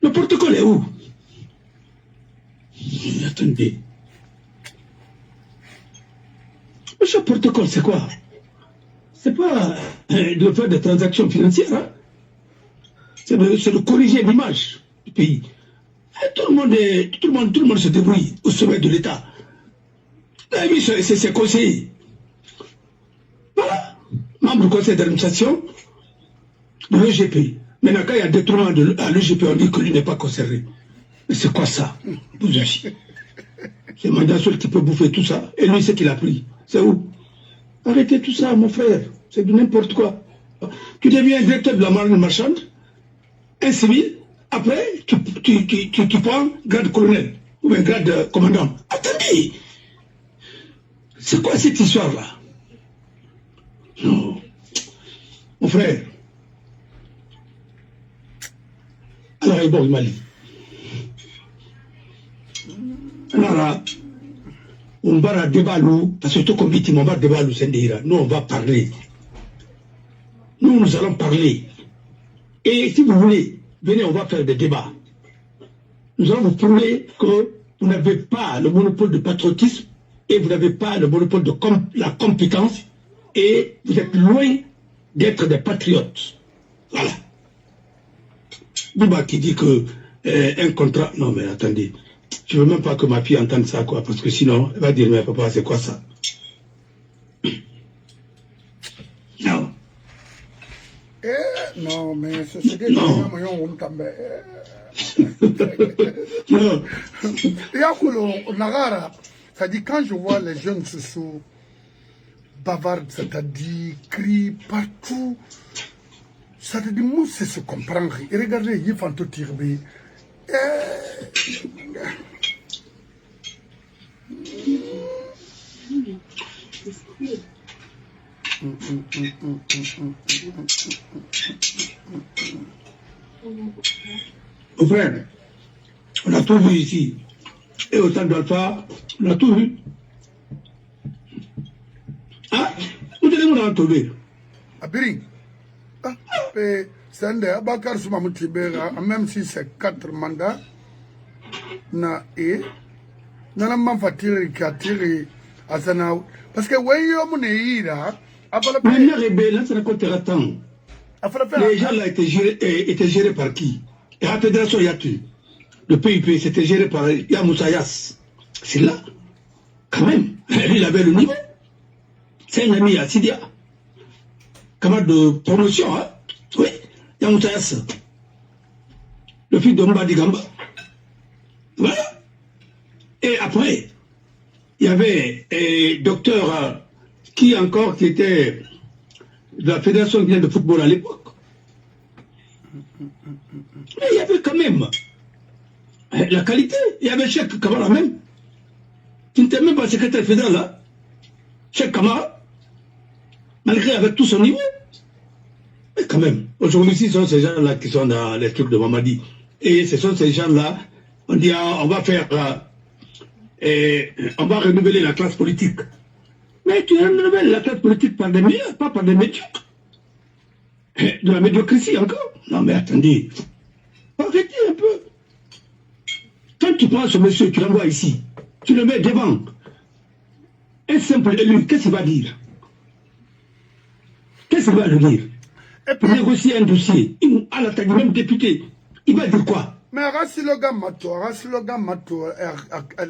Le protocole est où? Attendez. Le protocole, c'est quoi? C'est pas de faire des transactions financières, hein? C'est de corriger l'image du pays. Tout le monde se débrouille au sommet de l'État. C'est ses conseillers. Voilà. Membre du conseil d'administration de l'EGP. Maintenant, quand il y a des détournement à l'EGP, on dit que lui n'est pas concerné. Mais c'est quoi ça? C'est mandat seul qui peut bouffer tout ça. Et lui, c'est qu'il a pris. C'est où? Arrêtez tout ça, mon frère. C'est de n'importe quoi. Tu deviens directeur de la marine marchande, un civil, après, tu prends grade colonel ou bien grade commandant. Attendez! C'est quoi cette histoire-là? Non. Mon frère. Alors, il bon, il m'a dit. Alors là, on va débattre, parce que tout comme dit, on va débattre, nous on va parler. Nous allons parler. Et si vous voulez, venez, on va faire des débats. Nous allons vous prouver que vous n'avez pas le monopole de patriotisme et vous n'avez pas le monopole de la compétence et vous êtes loin d'être des patriotes. Voilà. Bouba qui dit que un contrat... Non mais attendez, je ne veux même pas que ma fille entende ça, quoi, parce que sinon, elle va dire, mais papa, c'est quoi ça? Non. Non, mais c'est que non. Non. Ça dit, quand je vois les jeunes sous bavardes, c'est-à-dire crient partout, ça te dit, moi, c'est se comprendre. Et regardez, il faut tout tirer. Mon frère, on a tout vu ici. Et au temps d'Alpha, on a tout vu. Ah, vous devez nous en trouver. Abiri, c'est un des Abakar Soumamoutibera, même si c'est 4 mandats, na et nana manfatiri qui a tiré à Sana. Parce que, oui, on est là. Les gens là étaient gérés par qui? Et la fédération Yatu, le PIP, c'était géré par Yamoussayas. C'est là, quand même, il avait le niveau. C'est un ami à Sidia. Camarade de promotion, hein? Oui, Yamoussayas. Le fils de Mbadi Gamba. Voilà. Et après, il y avait docteur qui était de la Fédération guinéenne de football à l'époque. Mais il y avait quand même la qualité. Il y avait Cheikh Kamara même. Tu n'étais même pas secrétaire fédéral là. Cheikh Kamara. Malgré avec tout son niveau. Mais quand même, aujourd'hui, ce sont ces gens-là qui sont dans les trucs de Mamadi. Et ce sont ces gens-là, on dit, on va faire, on va renouveler la classe politique. Mais tu renouvelles la classe politique par des meilleurs, pas par des médiocres. De la médiocrité encore. Non mais attendez, arrêtez un peu. Quand tu prends ce monsieur, tu l'envoies ici, tu le mets devant un simple élu, qu'est-ce qu'il va dire? Qu'est-ce qu'il va lui dire? Pour négocier un dossier, à la taille du même député, il va dire quoi? Mais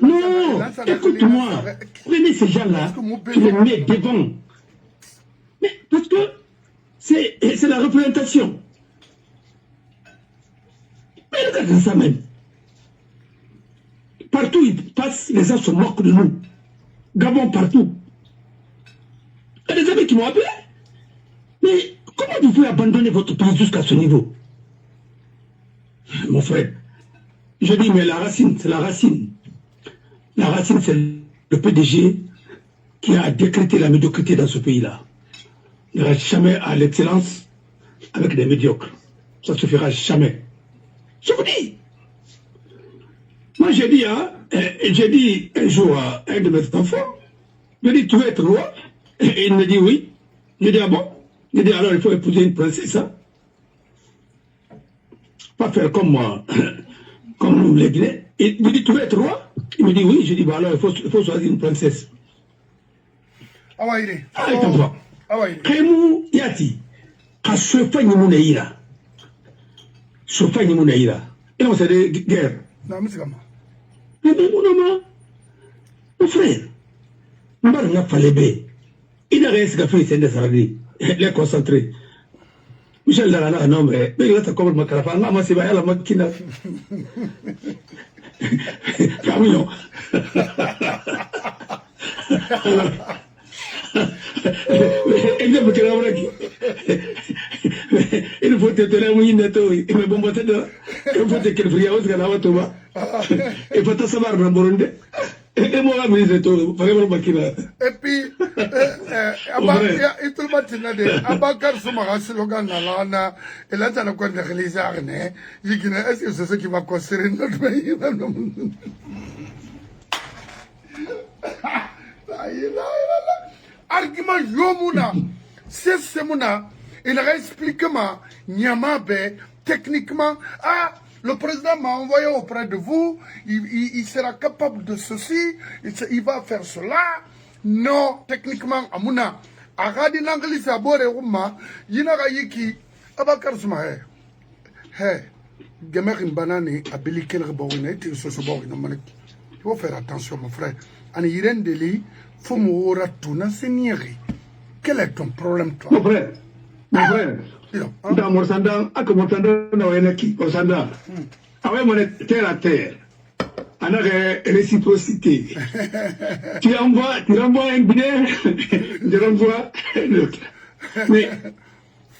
non, écoute-moi, prenez ces gens-là, tu les mets devant. Mais parce que c'est la représentation. Mais regardez ça même. Partout où ils passent, les gens se moquent de nous. Gabon partout. Il y a des amis qui m'ont appelé. Mais comment vous pouvez abandonner votre pays jusqu'à ce niveau? Mon frère, je dis, mais la racine, c'est la racine. La racine, c'est le PDG qui a décrété la médiocrité dans ce pays-là. Il n'ira jamais à l'excellence avec des médiocres. Ça ne se fera jamais. Je vous dis. Moi, j'ai dit, hein, j'ai dit un jour à un de mes enfants, je dis, tu veux être roi? Et il me dit oui. Je dis, ah bon? Je dis, alors il faut épouser une princesse, hein? Pas faire comme moi, comme nous les Guinéens. Il me dit, tu veux être roi? Il me dit oui. Je dis, bah alors il faut choisir une princesse. Ah ouais, ah ouais. Kemu yati, ka sofa ni muneira. Sofa ni muneira. Et on s'est dit, guerre. Non, mais c'est comme ça. Mais mon frère, mbar nga falebe. Il a réussi à faire ses desserts, les concentrer. Michel Darana, non, mais il a comme ma caravane, maman, c'est la machine. Camion. Exemple que la vraie. Il faut te tenir un moyen de tout. Il me bombe de. Il faut te qu'il frie à la Watoma. Il faut te savoir dans Burundi. Et moi, je me tout. Et puis, il te matin de Abakar Soumara slogan Nalana, et là, tu as le coin de Réalisarne. Je dis, est-ce que c'est ce qui va construire notre pays? Argument Yomuna, c'est Semuna, il a expliqué ma Nyamabe techniquement. Ah, le président m'a envoyé auprès de vous, il sera capable de ceci, il va faire cela. Non, techniquement, Amuna, Aradi Nangali Sabore Uma, Yinaga Yiki, Abakar Sumahe. Hey, Gemerin Banani, Abilikel Rebawine, il faut faire attention, mon frère. En Irène Deli, faut mourir tout dans ce nieri. Quel est ton problème, toi? Mon frère, dans mon sandal, à comment t'entends dans un équipe, au sandal, avec mon terre à terre, on a réciprocité. Tu renvoies un bien, je renvoie l'autre. Mais,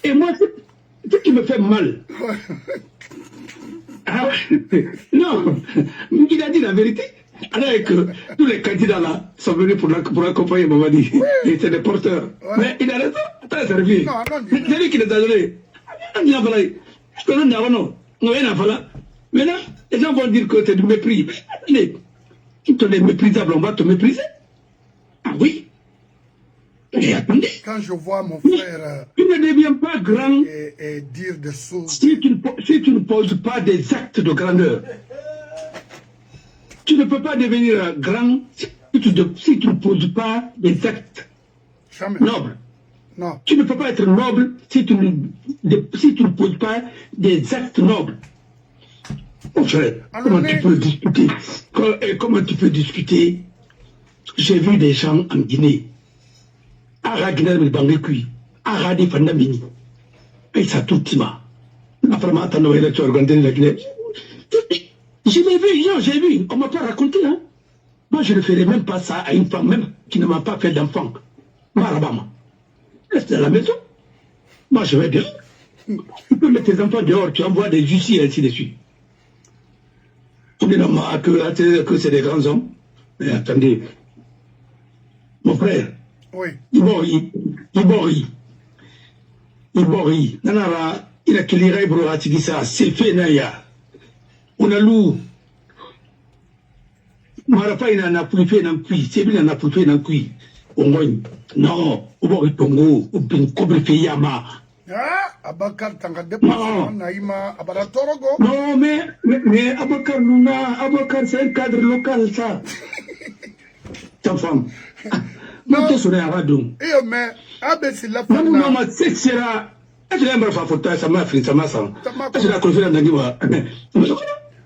et moi, ce qui me fait mal, non, il a dit la vérité. Alors que tous les candidats là sont venus pour accompagner Mamadi. Oui. C'est des porteurs. Ouais. Mais il a raison, pas servi. C'est lui qui les a donnés. Maintenant, les gens vont dire que c'est du mépris. Mais si tu es méprisable, on va te mépriser. Ah oui. Et attendez. Quand je vois mon frère. Tu ne deviens pas grand et dire des choses. Si tu ne poses pas des actes de grandeur. Tu ne peux pas devenir grand si tu ne poses pas des actes nobles. Non. Tu ne peux pas être noble si tu ne poses pas des actes nobles. Mon frère, comment tu peux discuter? Comment tu peux discuter? J'ai vu des gens en Guinée. Araguinel Bangekui, Aradi Fandamini. Et ça tout tima. Après, maintenant, il a organisé la Guinée. Je l'ai vu, j'ai vu, on ne m'a pas raconté. Hein. Moi, je ne ferai même pas ça à une femme même qui ne m'a pas fait d'enfant. Marabama. Reste à la maison. Moi, je vais bien. Tu peux mettre tes enfants dehors, tu envoies des huissiers et ainsi de suite. On est là que c'est des grands hommes. Mais attendez. Mon frère. Oui. Ibori. Nanara, il a qu'il irait pour ça. C'est fait, Naya. On a loup. Marafa il en a plus fait dans le cuit. C'est bien, il en a plus fait dans le cuit. Non, au bord du Congo, au bin Kobre Yama. Ah, Abakar Tanga dépassement, Naïma, Abaratorogo. Non, mais Abakar Luna, Abakar c'est un cadre local, ça. Ta femme. Non, tu es à Radon. Eh, mais, c'est la femme. Non, mais c'est ça. Je l'ai pas fait, ça m'a fait, ça m'a fait. Je l'ai confié dans Niwa.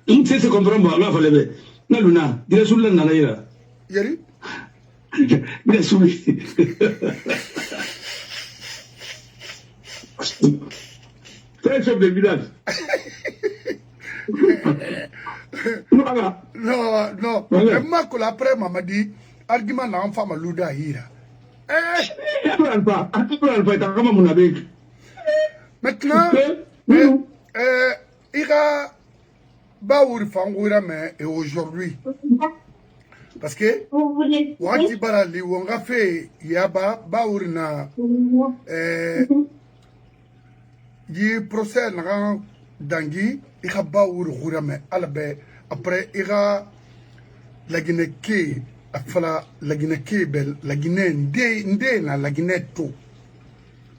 C'est ce qu'on prend, là, il fallait. Non, Luna, il est sous le nanaïra. Yari? Il est sous lui. C'est un chef de village. Non. Et moi, après, m'a dit, argument n'a pas ma louda hira. Maintenant, il a Baouri Fangoura, mais aujourd'hui. Parce que, Wati Barali, on a fait Yaba, Baourina, yi procès Dangui, il a Baouri Hourame, Albe, après, il a la Guinée qui fala la Guinée qui belle la Guinée ndé na la Guinée tout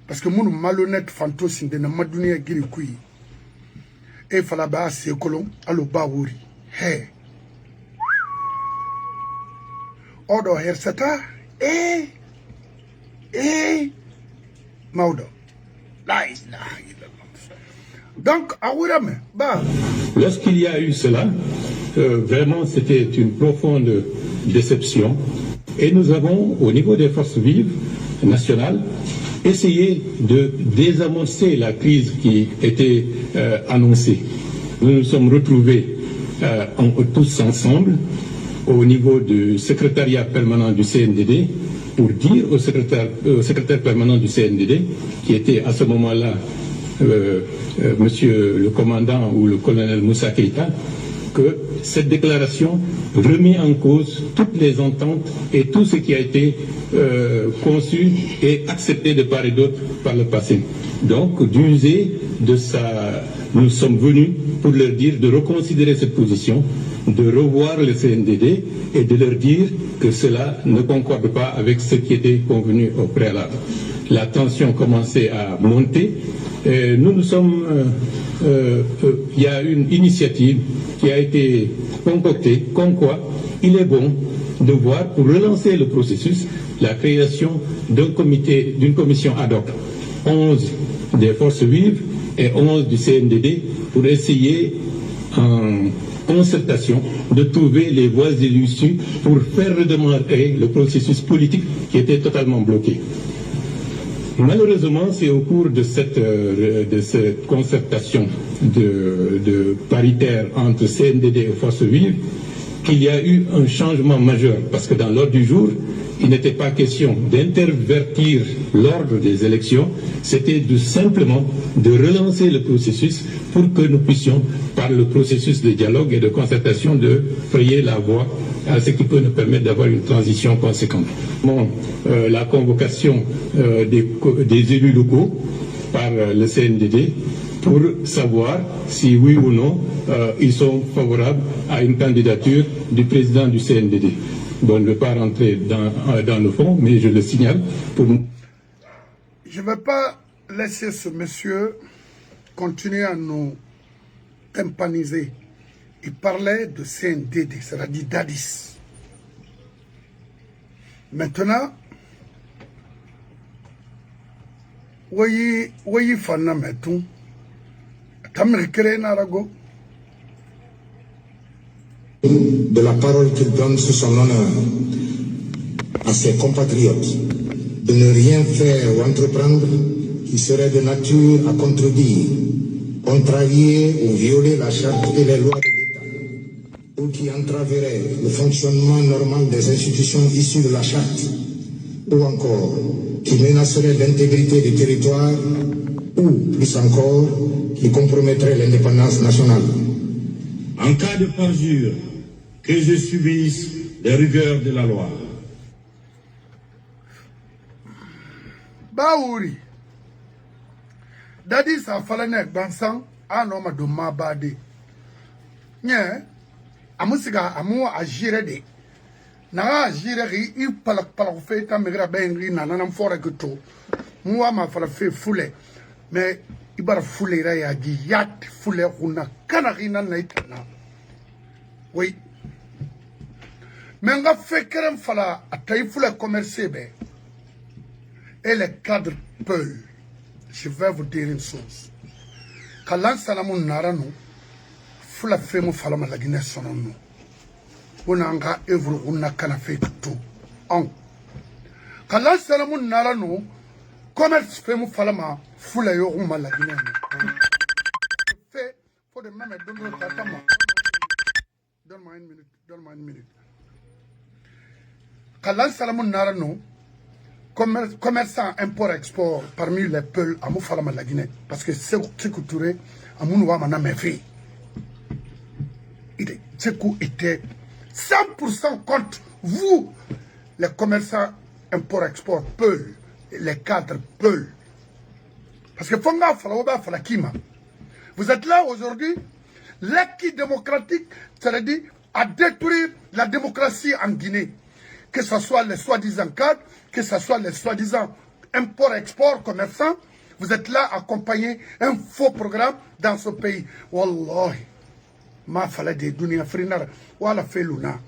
parce que mon malhonnête fantos inde na madunia giri kui e fala ba se kolon alo ba wuri he odo hersata maudo la ilaha illallah. Donc awurame ba lorsqu'il y a eu cela, vraiment c'était une profonde déception et nous avons au niveau des forces vives nationales essayé de désamorcer la crise qui était annoncée. Nous nous sommes retrouvés tous ensemble au niveau du secrétariat permanent du CNDD pour dire au secrétaire permanent du CNDD, qui était à ce moment-là monsieur le commandant ou le colonel Moussa Keïta, que cette déclaration remet en cause toutes les ententes et tout ce qui a été conçu et accepté de part et d'autre par le passé. Donc, d'user de ça, nous sommes venus pour leur dire de reconsidérer cette position, de revoir le CNDD et de leur dire que cela ne concorde pas avec ce qui était convenu au préalable. La tension commençait à monter. Nous sommes... il y a une initiative qui a été concoctée, comme quoi il est bon de voir, pour relancer le processus, la création d'une commission ad hoc, 11 des forces vives et 11 du CNDD, pour essayer en concertation de trouver les voies et l'issue pour faire redémarrer le processus politique qui était totalement bloqué. Malheureusement, c'est au cours de cette concertation de paritaire entre CNDD et Forces vives qu'il y a eu un changement majeur, parce que dans l'ordre du jour, il n'était pas question d'intervertir l'ordre des élections, c'était simplement de relancer le processus pour que nous puissions, par le processus de dialogue et de concertation, de frayer la voie à ce qui peut nous permettre d'avoir une transition conséquente. Bon, la convocation des élus locaux par le CNDD pour savoir si oui ou non ils sont favorables à une candidature du président du CNDD. Bon, je ne vais pas rentrer dans le fond, mais je le signale pour... Je ne vais pas laisser ce monsieur continuer à nous tympaniser. Il parlait de CNDD, c'est-à-dire d'Addis. Maintenant, voyez Fana Metou, de la parole qu'il donne sous son honneur à ses compatriotes de ne rien faire ou entreprendre qui serait de nature à contredire, contrarier ou violer la charte et les lois de l'État, ou qui entraverait le fonctionnement normal des institutions issues de la charte, ou encore qui menacerait l'intégrité du territoire, ou plus encore, qui compromettrait l'indépendance nationale. En cas de parjure, que je subisse les rigueurs de la loi. Baouri. Dadi sa falanek bansan anoma do mabade. Nye amusiga amu agire de. Na agire ri I palak fe ta migra benri na nanam fora kuto. Muwa ma fala fe fule. Mais ibara fule ra ya giyat fule kuna kanarina na itana. Oui. Mais nga fait kerem fala atay fule commercer be. Et les cadres peuvent. Je vais vous dire une chose. Quand l'ensalamu narano, fula femu fala ma la Guinée sonono. Unanga evru una kana fait tout. On. Quand l'ensalamu narano, commerce femu fala ma fula yo uma la Guinée. Fait, faut de même donne-moi une minute. Quand l'ensalamu narano, commerçant import-export parmi les peuples à Moufalama la Guinée. Parce que c'est Touré, à Mounouama n'a pas fait. Tsekou était 100% contre vous, les commerçants import-export peuples, les cadres peuples. Parce que Fonga Falaoba Falakima. Vous êtes là aujourd'hui, l'acquis démocratique, c'est-à-dire à détruire la démocratie en Guinée. Que ce soit les soi-disant cadres, que ce soit les soi-disant import-export, commerçants, vous êtes là à accompagner un faux programme dans ce pays. Wallahi, ma fala de dunia frinara, wala feluna.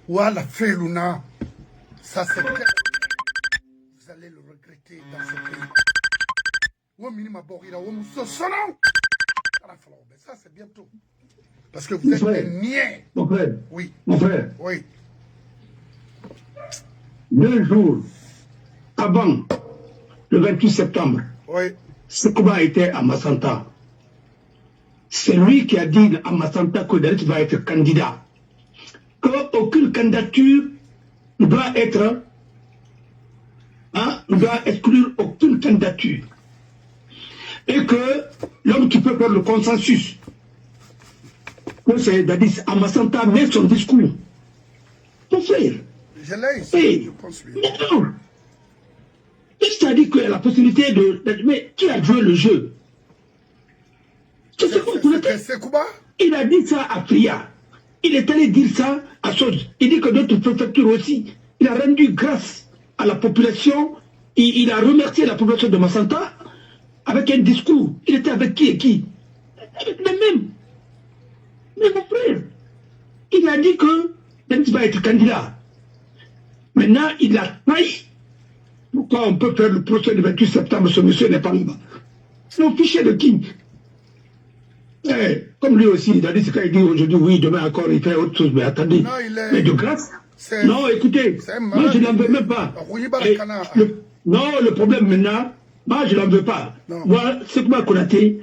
Wala feluna. Ça c'est vous allez le regretter dans ce pays. Ça c'est bientôt. Parce que vous êtes des niais. Mon frère. Oui. Mon frère. Oui. 2 jours avant le 28 septembre, Oui. Sekouba était à Massanta. C'est lui qui a dit à Massanta que Dalit va être candidat. Qu'aucune candidature ne doit être, ne doit exclure aucune candidature. Et que l'homme qui peut faire le consensus, que c'est Dadis à Massanta, met son discours. Mon frère. Je l'ai ici, je pense lui. Non. Qu'est-ce que tu as dit qu'il y a la possibilité de... Mais qui a joué le jeu? C'est Sekouba? Il a dit ça à Fria. Il est allé dire ça à Soj. Il dit que d'autres préfectures aussi. Il a rendu grâce à la population. Il a remercié la population de Massanta avec un discours. Il était avec qui et qui? Avec les mêmes. Mais mon frère, il a dit que Denis va être candidat. Maintenant, il a trahi. Pourquoi on peut faire le procès du 28 septembre? Ce monsieur n'est pas là-bas. C'est au fichier de qui? Comme lui aussi, il a dit ce qu'il dit aujourd'hui, oui, demain encore, il fait autre chose. Mais attendez, non, mais de grâce. Non, écoutez, moi je n'en veux même pas. Non, le problème maintenant, moi je n'en veux pas. Non. Moi, Sekouba Konaté,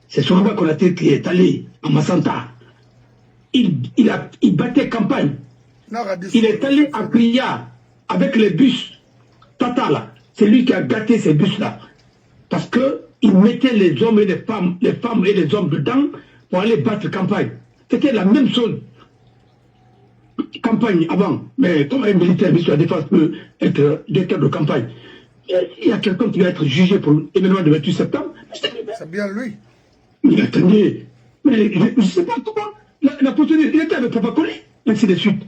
c'est Sekouba Konaté qui est allé à Massanta. Il battait campagne. Il est allé à Kriya avec les bus Tata là. C'est lui qui a gâté ces bus-là. Parce qu'il mettait les hommes et les femmes et les hommes dedans pour aller battre campagne. C'était la même chose. Campagne avant. Mais comme un militaire, ministre de la Défense peut être directeur de campagne. Il y a quelqu'un qui va être jugé pour l'événement du 28 septembre. C'est bien lui. Mais attendez. Mais je ne sais pas comment. La procédure, il était avec Papa Collé, ainsi de suite.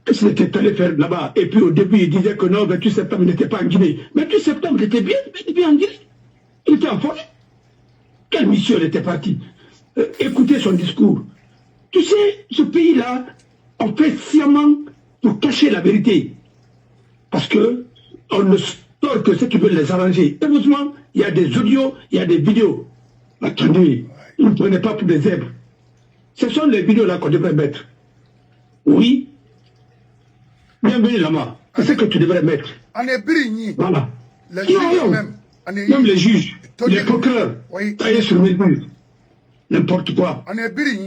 Qu'est-ce qu'il était allé faire là-bas? Et puis au début, il disait que non, 28 septembre, il n'était pas en Guinée. 28 septembre, il était bien en Guinée. Il était en forêt. Quelle mission il était parti? Écoutez son discours. Tu sais, ce pays-là, on fait sciemment pour cacher la vérité. Parce que on ne sort que ceux qui veulent les arranger. Heureusement, il y a des audios, il y a des vidéos. Attendez, ne prenez pas pour des zèbres. Ce sont les vidéos-là qu'on devrait mettre. Oui. Bienvenue là-bas. C'est ce que tu devrais mettre. Voilà. Les juges même. Même les juges, les procureurs, taillés sur mes murs. N'importe quoi.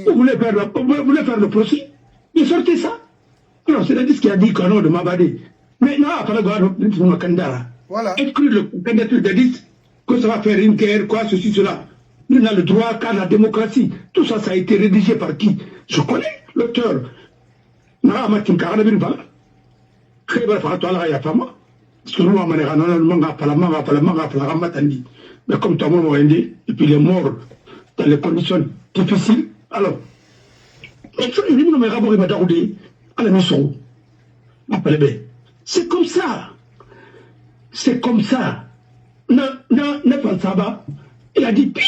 Vous voulez faire le procès? Mais sortez ça. Non, c'est la ce qui a dit qu'au nom de Mabadé. Mais non, après le candidat. Voilà. Exclure le candidature d'Adis, que ça va faire une guerre, quoi, ceci, cela. Nous avons le droit, car la démocratie, tout ça, ça a été rédigé par qui? Je connais l'auteur. Non, Matin Karabin va. Parce que nous, on mais comme toi, moi, et puis il est mort dans les conditions difficiles. Alors, c'est comme ça. C'est comme ça. Il a dit pire.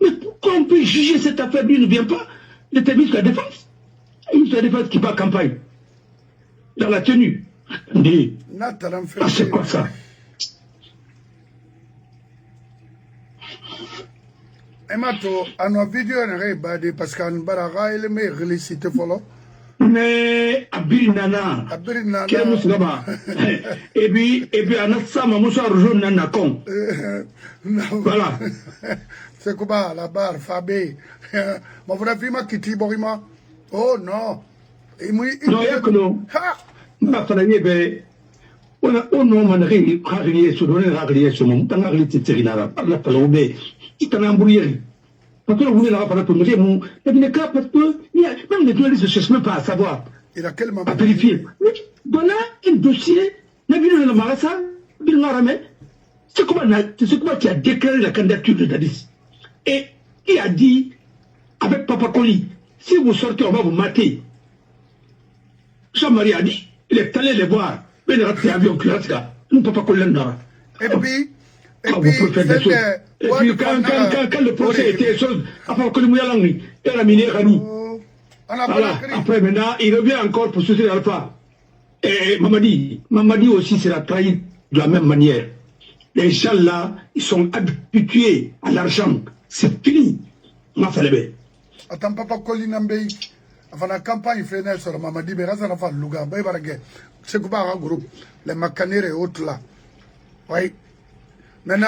Mais pourquoi on peut juger cette affaire? Lui ne vient pas. Il était ministre de la Défense. Le ministre de la Défense qui va campagne. Dans la tenue. C'est quoi ça? Emato, à nos vidéos, on a regardé parce qu'on a il me rélicité follow. Mais Abirinana, quel Moussaba, et puis à notre sama Moussa rejoint Nanakon. Voilà. C'est quoi la barre, Fabé? Mon frère Fima Kiti Borima. Oh non. Non, il y a que non. Ma famille, on a rarié sur le rarié sur mon temps, la palombe, qui t'en a embrouillé. Parce que vous voulez la parler pour me dire, il y a des cas parce que même les journalistes ne cherchent même pas à savoir, à vérifier. Voilà un dossier, c'est comment qui a déclaré la candidature de Dadis. Et qui a dit, avec Papa Koli, Si vous sortez, on va vous mater. Jean-Marie a dit, il est allé les voir. Mais il a raté l'avion, nous ne pouvons pas coller là. Et puis, Quand le procès était chose, après que le Mouyalangi, il a miné Ranou. Voilà. Après, maintenant, il revient encore pour soutenir Alpha. Et Mamadi aussi sera trahi de la même manière. Les gens là, ils sont habitués à l'argent. C'est fini. On a fait le bien. Attends, papa Kolinambe, avant la campagne, il fait sur Mamadi, mais Razana fa Louga, Baybaragé, c'est quoi un groupe, les Macanere et autres là. Oui. Maintenant,